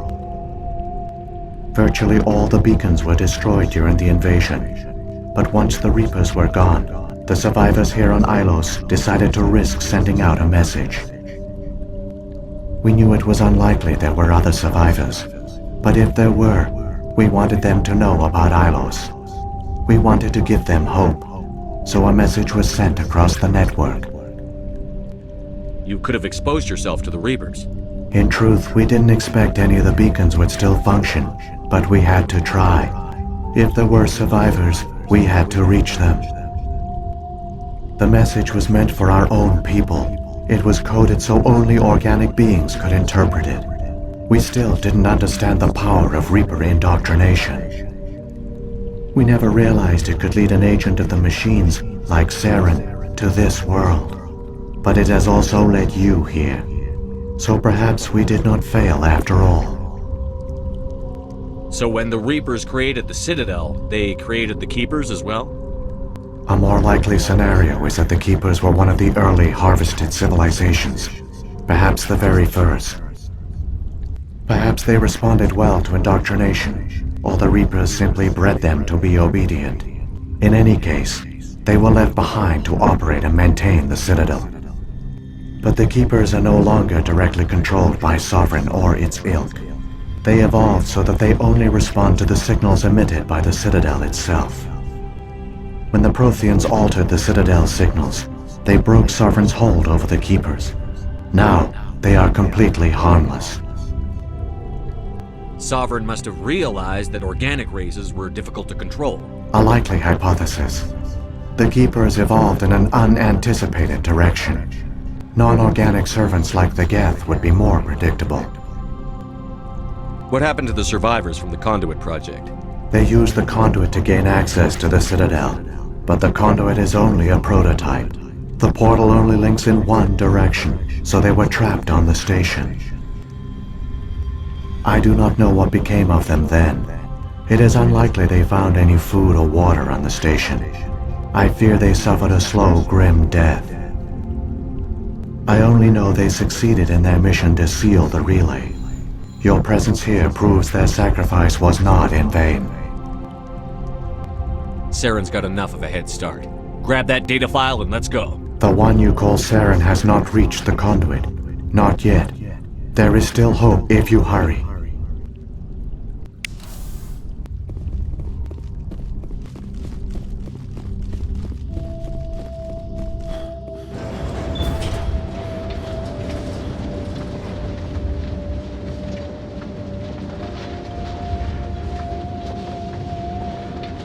Virtually all the beacons were destroyed during the invasion, but once the Reapers were gone, the survivors here on Ilos decided to risk sending out a message. We knew it was unlikely there were other survivors, but if there were, we wanted them to know about Ilos. We wanted to give them hope, so a message was sent across the network. You could have exposed yourself to the Reapers. In truth, we didn't expect any of the beacons would still function, but we had to try. If there were survivors, we had to reach them. The message was meant for our own people. It was coded so only organic beings could interpret it. We still didn't understand the power of Reaper indoctrination. We never realized it could lead an agent of the machines, like Saren, to this world. But it has also led you here. So perhaps we did not fail after all. So when the Reapers created the Citadel, they created the Keepers as well? A more likely scenario is that the Keepers were one of the early harvested civilizations. Perhaps the very first. Perhaps they responded well to indoctrination, or the Reapers simply bred them to be obedient. In any case, they were left behind to operate and maintain the Citadel. But the Keepers are no longer directly controlled by Sovereign or its ilk. They evolved so that they only respond to the signals emitted by the Citadel itself. When the Protheans altered the Citadel's signals, they broke Sovereign's hold over the Keepers. Now, they are completely harmless. Sovereign must have realized that organic races were difficult to control. A likely hypothesis. The Keepers evolved in an unanticipated direction. Non-organic servants like the Geth would be more predictable. What happened to the survivors from the Conduit project? They used the Conduit to gain access to the Citadel, but the Conduit is only a prototype. The portal only links in one direction, so they were trapped on the station. I do not know what became of them then. It is unlikely they found any food or water on the station. I fear they suffered a slow, grim death. I only know they succeeded in their mission to seal the relay. Your presence here proves their sacrifice was not in vain. Saren's got enough of a head start. Grab that data file and let's go. The one you call Saren has not reached the Conduit. Not yet. There is still hope if you hurry.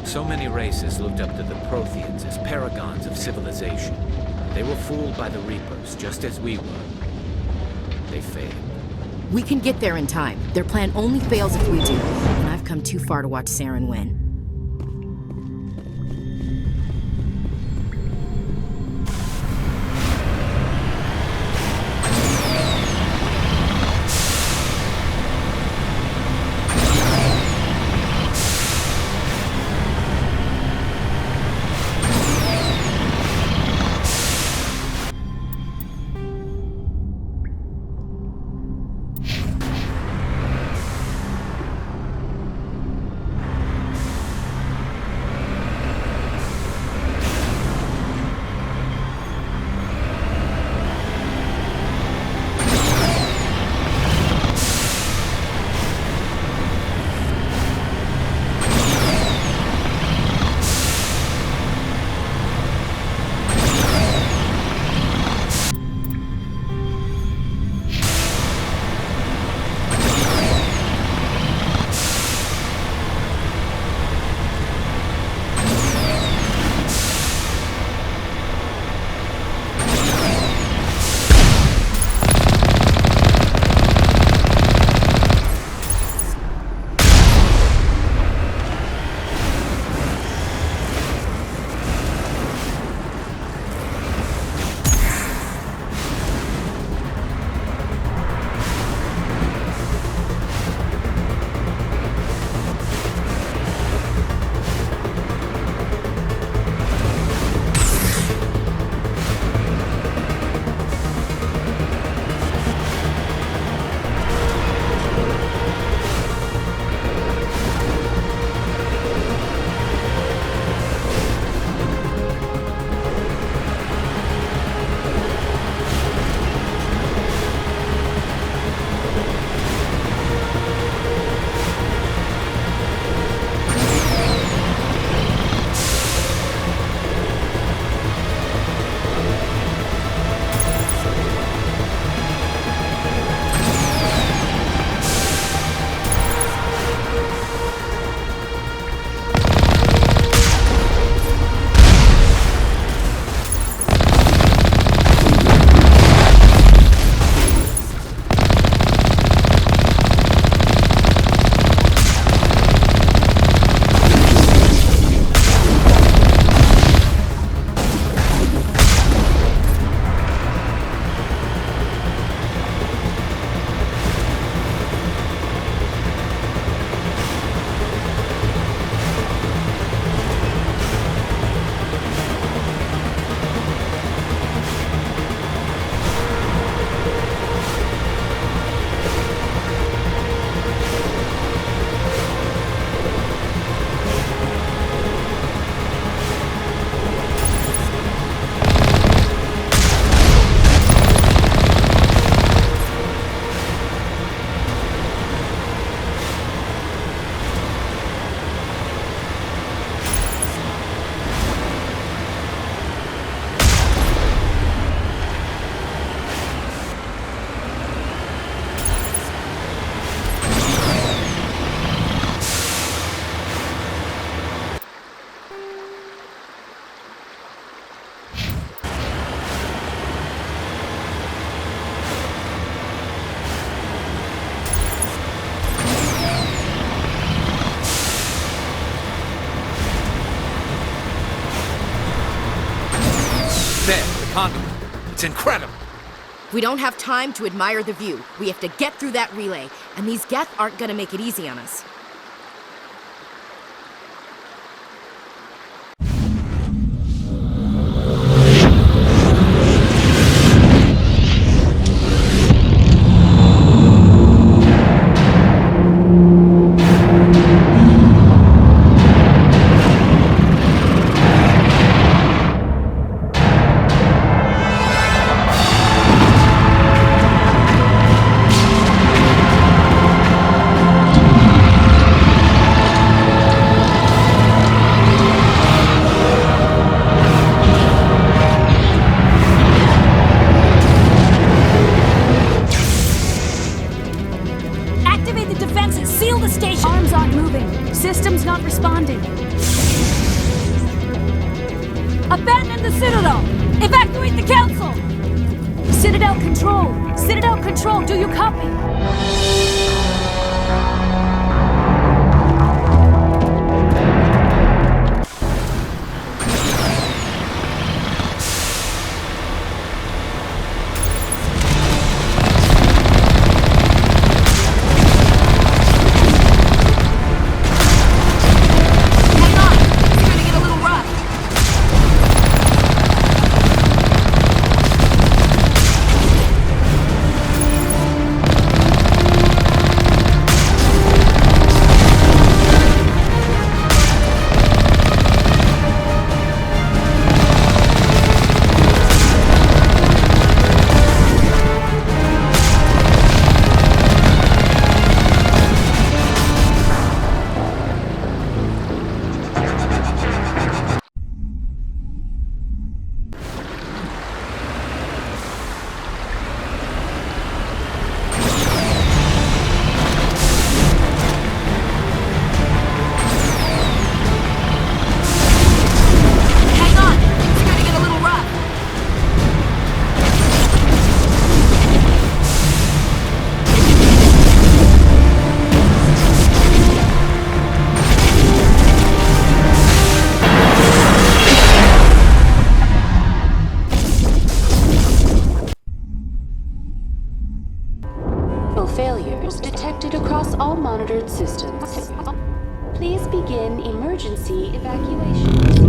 So many races looked up to the Protheans as paragons of civilization. They were fooled by the Reapers, just as we were. They failed. We can get there in time. Their plan only fails if we do, and I've come too far to watch Saren win. conduit. It's incredible. We don't have time to admire the view. We have to get through that relay, and these Geth aren't gonna make it easy on us. Arms aren't moving. Systems not responding. Abandon the Citadel! Evacuate the Council! Citadel Control! Citadel Control, do you copy? Failures detected across all monitored systems. Please begin emergency evacuation.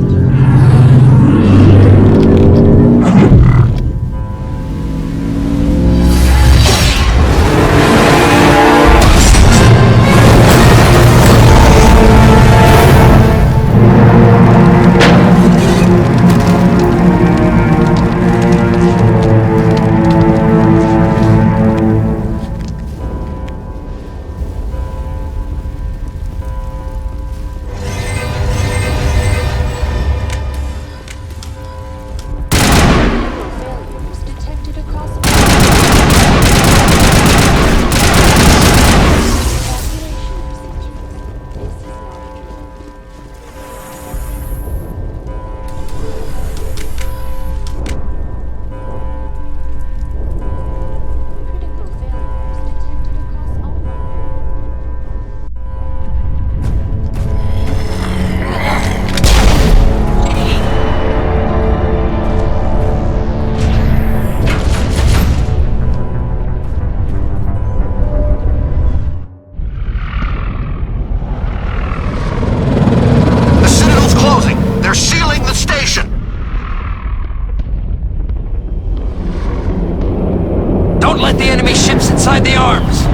Let the enemy ships inside the arms!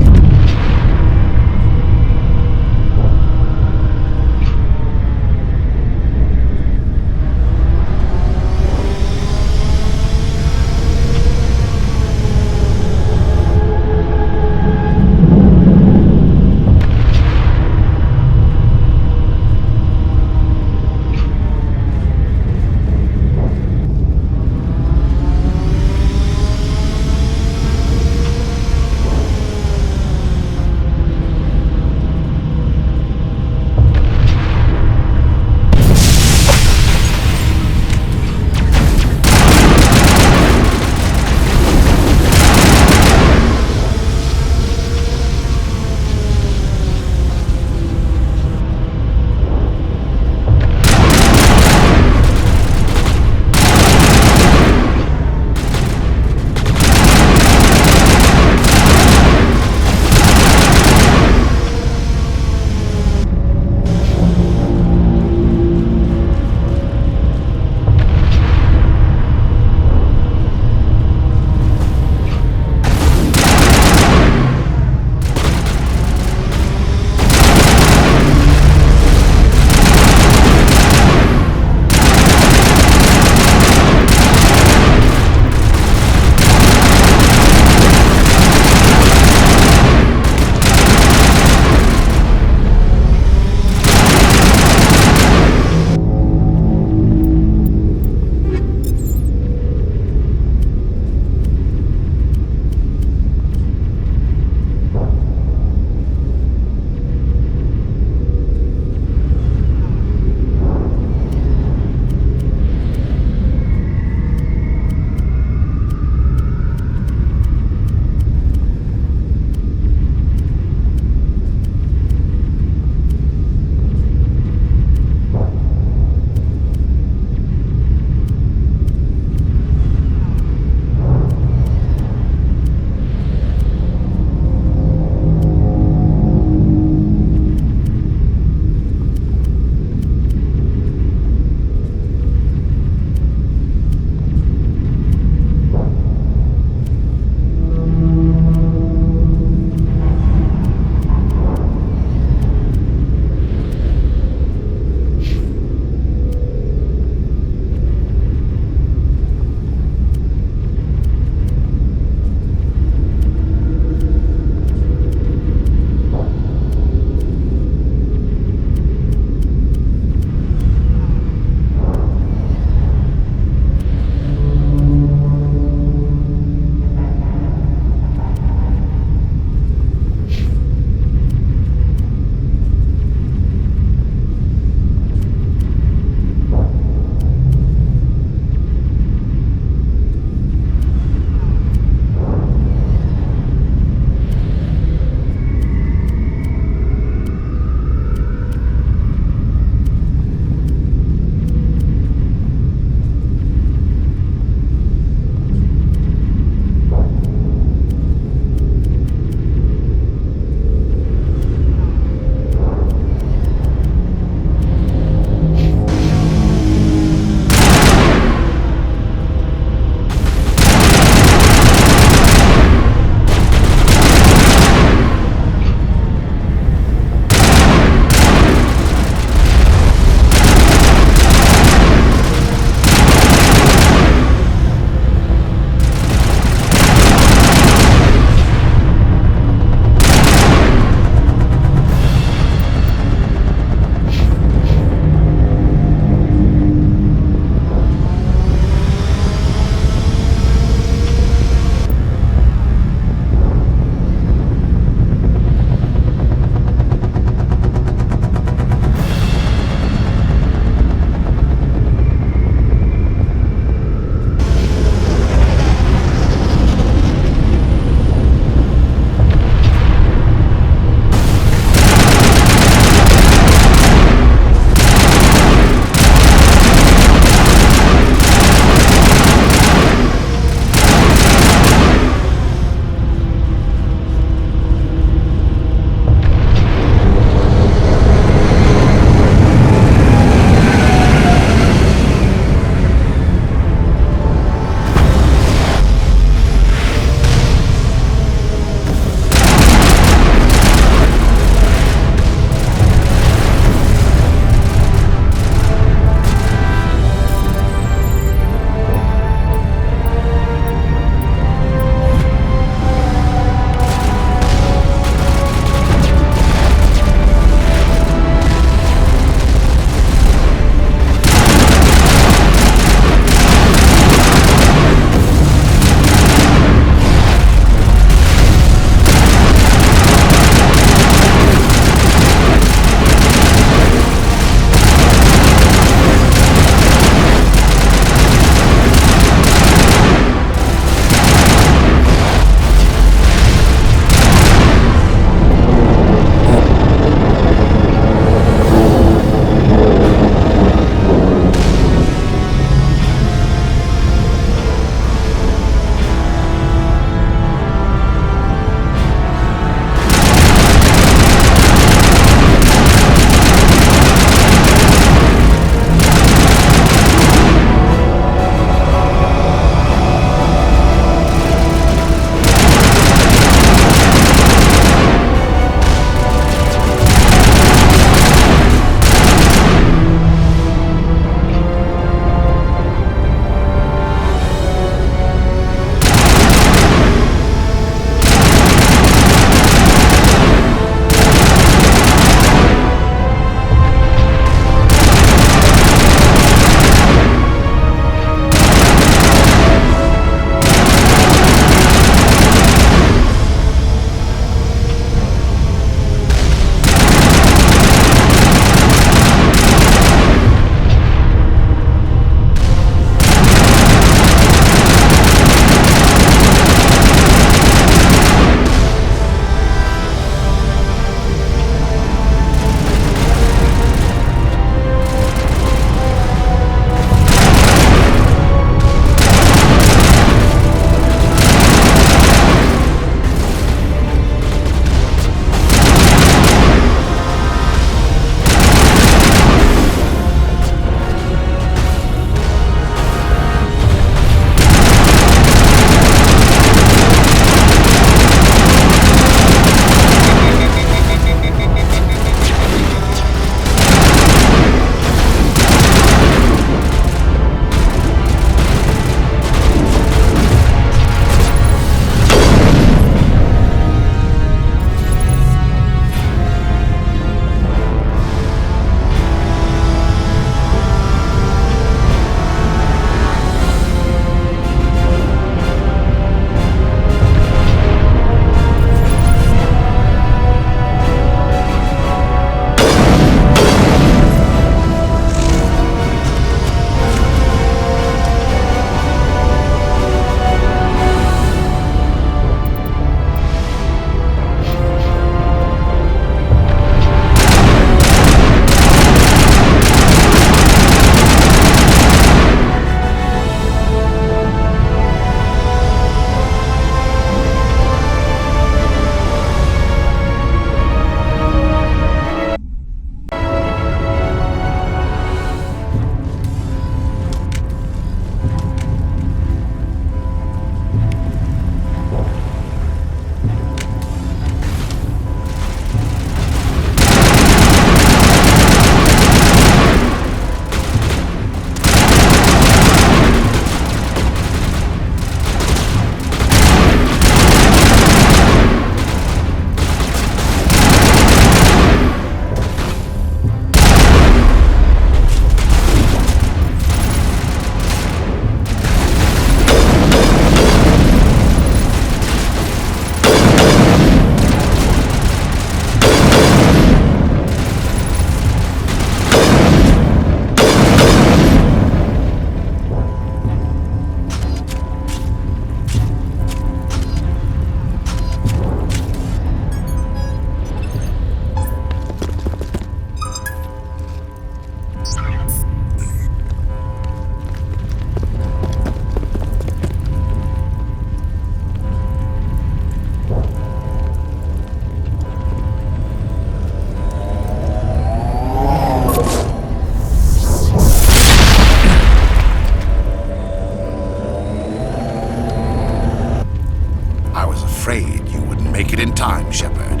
afraid you wouldn't make it in time, Shepard.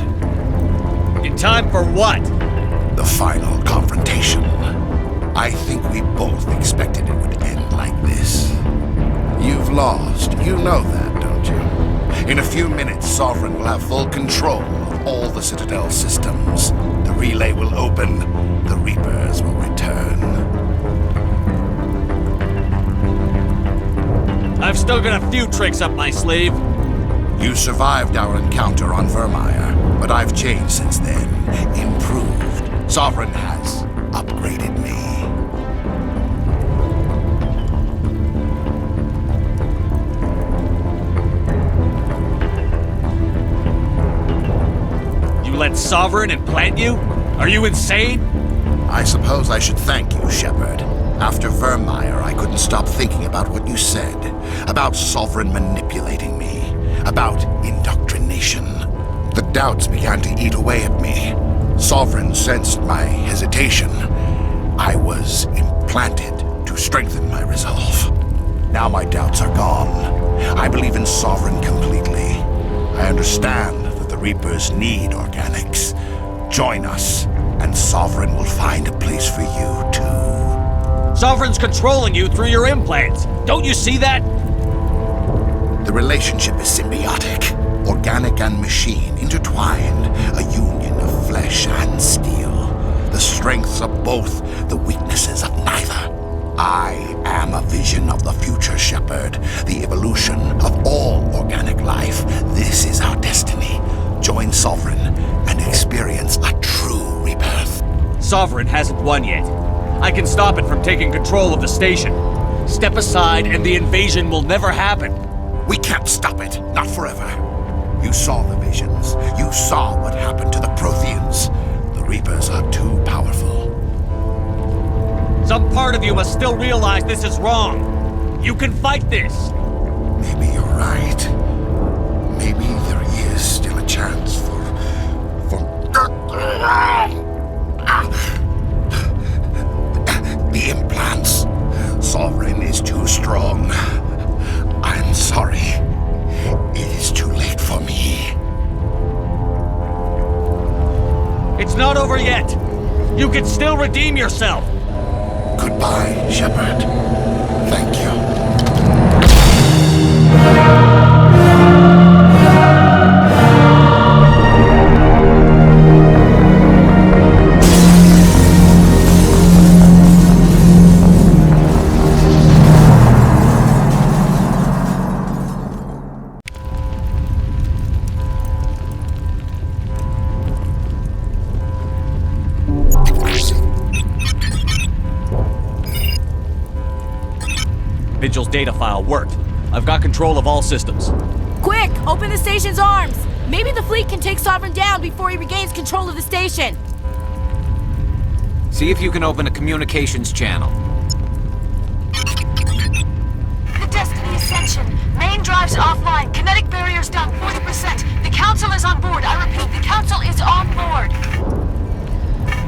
In time for what? The final confrontation. I think we both expected it would end like this. You've lost. You know that, don't you? In a few minutes, Sovereign will have full control of all the Citadel systems. The relay will open. The Reapers will return. I've still got a few tricks up my sleeve. You survived our encounter on Vermeer, but I've changed since then. Improved. Sovereign has upgraded me. You let Sovereign implant you? Are you insane? I suppose I should thank you, Shepard. After Vermeer, I couldn't stop thinking about what you said. About Sovereign manipulating me. About indoctrination. The doubts began to eat away at me. Sovereign sensed my hesitation. I was implanted to strengthen my resolve. Now my doubts are gone. I believe in Sovereign completely. I understand that the Reapers need organics. Join us, and Sovereign will find a place for you, too. Sovereign's controlling you through your implants. Don't you see that? The relationship is symbiotic. Organic and machine intertwined. A union of flesh and steel. The strengths of both, the weaknesses of neither. I am a vision of the future, Shepard. The evolution of all organic life. This is our destiny. Join Sovereign and experience a true rebirth. Sovereign hasn't won yet. I can stop it from taking control of the station. Step aside and the invasion will never happen. We can't stop it. Not forever. You saw the visions. You saw what happened to the Protheans. The Reapers are too powerful. Some part of you must still realize this is wrong. You can fight this. Maybe you're right. Maybe there is still a chance for... The implants. Sovereign is too strong. I'm sorry. It is too late for me. It's not over yet. You can still redeem yourself. Goodbye, Shepard. Thank you. Vigil's data file worked. I've got control of all systems. Quick! Open the station's arms! Maybe the fleet can take Sovereign down before he regains control of the station. See if you can open a communications channel. The Destiny Ascension. Main drives offline. Kinetic barriers down 40%. The Council is on board. I repeat, the Council is on board.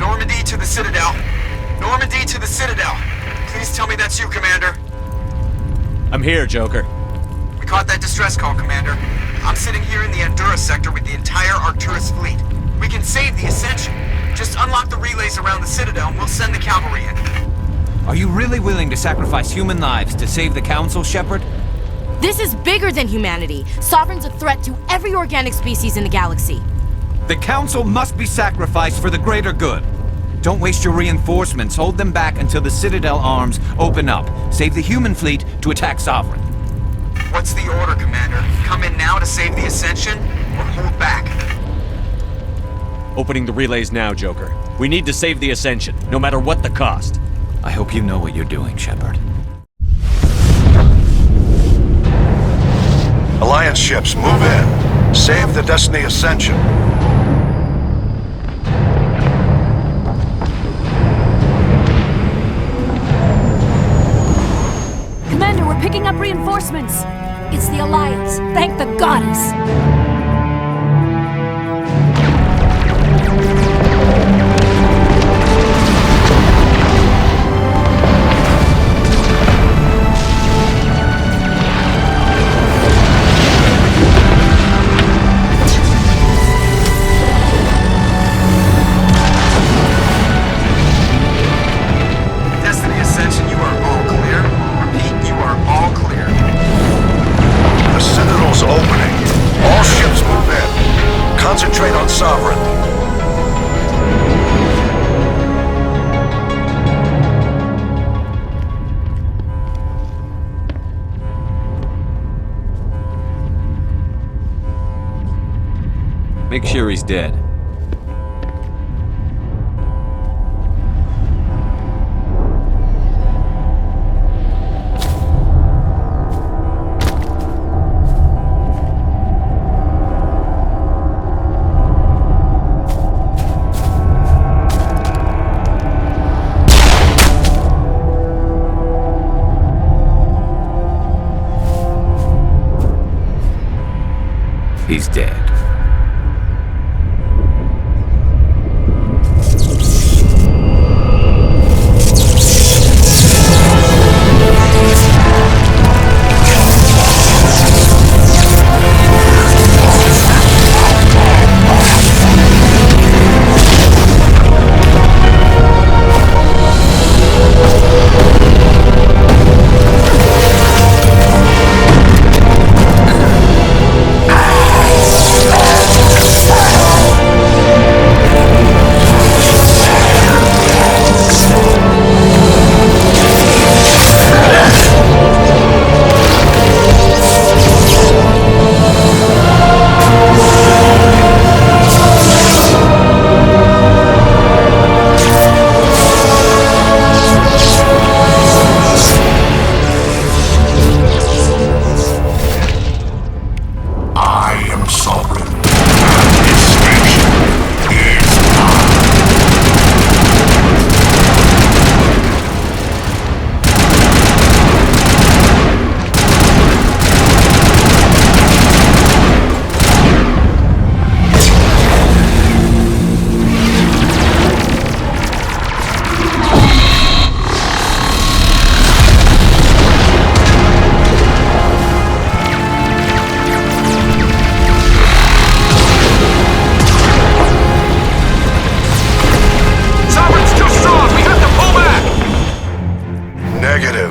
Normandy to the Citadel. Normandy to the Citadel. Please tell me that's you, Commander. I'm here, Joker. We caught that distress call, Commander. I'm sitting here in the Andurra sector with the entire Arcturus fleet. We can save the Ascension. Just unlock the relays around the Citadel and we'll send the cavalry in. Are you really willing to sacrifice human lives to save the Council, Shepard? This is bigger than humanity. Sovereign's a threat to every organic species in the galaxy. The Council must be sacrificed for the greater good. Don't waste your reinforcements. Hold them back until the Citadel arms open up. Save the human fleet to attack Sovereign. What's the order, Commander? Come in now to save the Ascension, or hold back? Opening the relays now, Joker. We need to save the Ascension, no matter what the cost. I hope you know what you're doing, Shepard. Alliance ships, move in. Save the Destiny Ascension. Commander, we're picking up reinforcements. It's the Alliance. Thank the goddess. Sovereign. Make sure he's dead. He's dead.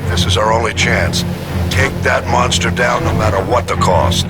This is our only chance. Take that monster down no matter what the cost.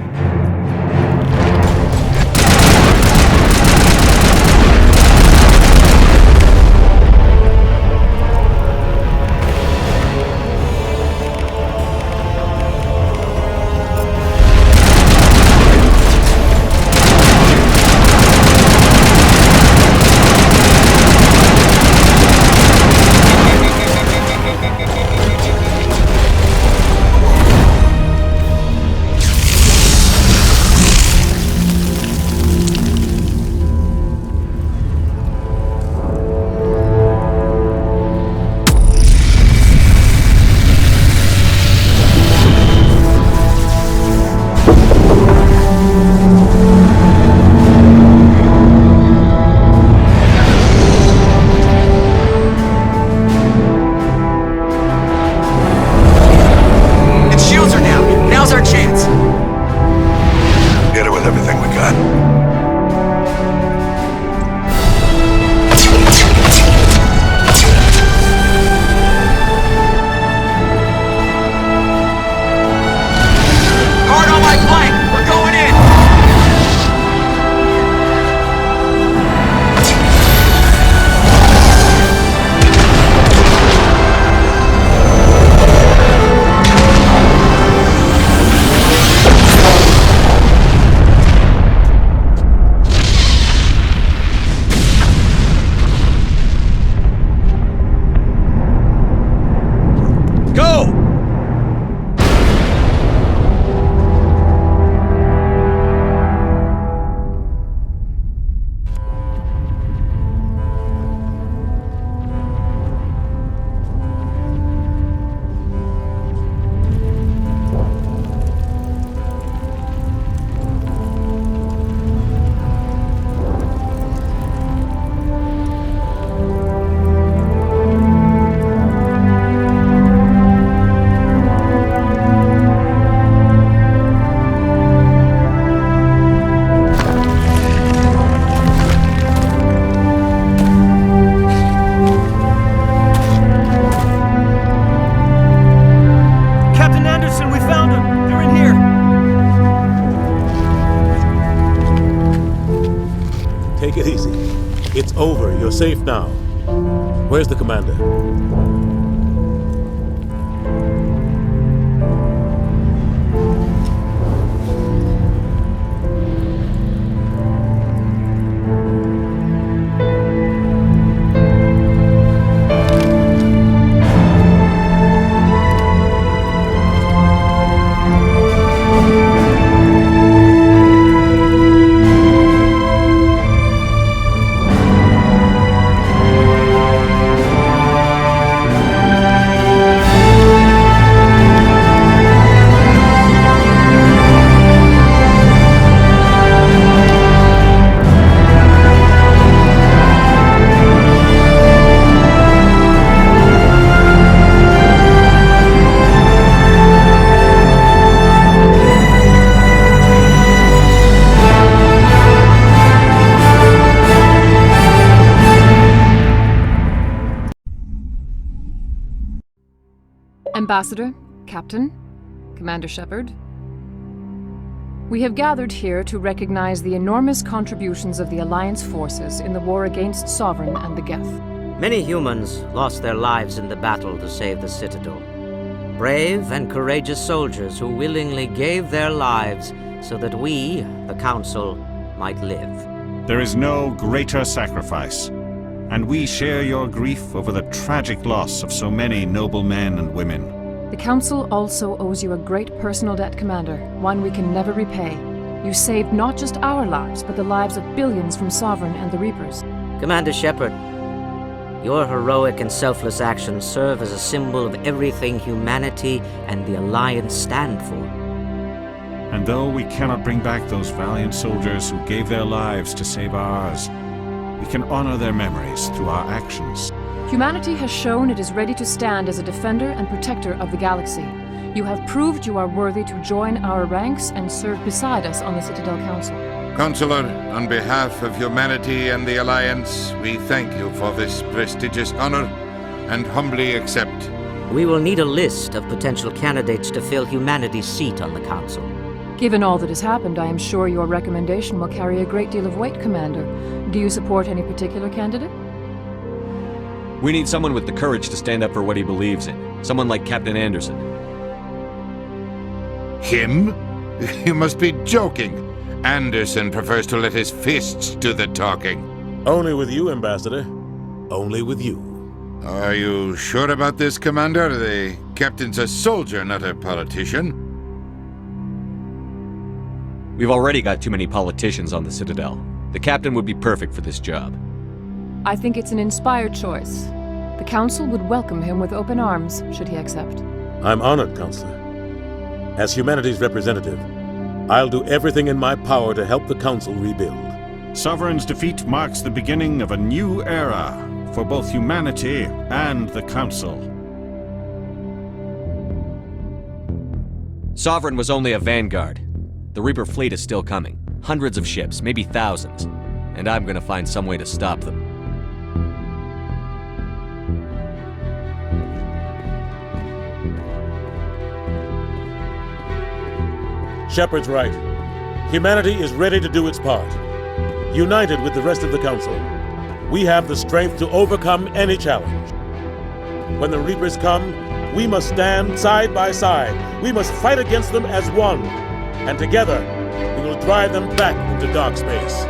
Take it easy. It's over. You're safe now. Where's the commander? Ambassador, Captain, Commander Shepard, we have gathered here to recognize the enormous contributions of the Alliance forces in the war against Sovereign and the Geth. Many humans lost their lives in the battle to save the Citadel. Brave and courageous soldiers who willingly gave their lives so that we, the Council, might live. There is no greater sacrifice, and we share your grief over the tragic loss of so many noble men and women. The Council also owes you a great personal debt, Commander, one we can never repay. You saved not just our lives, but the lives of billions from Sovereign and the Reapers. Commander Shepard, your heroic and selfless actions serve as a symbol of everything humanity and the Alliance stand for. And though we cannot bring back those valiant soldiers who gave their lives to save ours, we can honor their memories through our actions. Humanity has shown it is ready to stand as a defender and protector of the galaxy. You have proved you are worthy to join our ranks and serve beside us on the Citadel Council. Consular, on behalf of humanity and the Alliance, we thank you for this prestigious honor and humbly accept. We will need a list of potential candidates to fill humanity's seat on the Council. Given all that has happened, I am sure your recommendation will carry a great deal of weight, Commander. Do you support any particular candidate? We need someone with the courage to stand up for what he believes in. Someone like Captain Anderson. Him? You must be joking. Anderson prefers to let his fists do the talking. Only with you, Ambassador. Only with you. Are you sure about this, Commander? The captain's a soldier, not a politician. We've already got too many politicians on the Citadel. The captain would be perfect for this job. I think it's an inspired choice. The Council would welcome him with open arms, should he accept. I'm honored, Counselor. As humanity's representative, I'll do everything in my power to help the Council rebuild. Sovereign's defeat marks the beginning of a new era for both humanity and the Council. Sovereign was only a vanguard. The Reaper fleet is still coming. Hundreds of ships, maybe thousands. And I'm gonna find some way to stop them. Shepard's right. Humanity is ready to do its part. United with the rest of the Council, we have the strength to overcome any challenge. When the Reapers come, we must stand side by side. We must fight against them as one. And together, we will drive them back into dark space.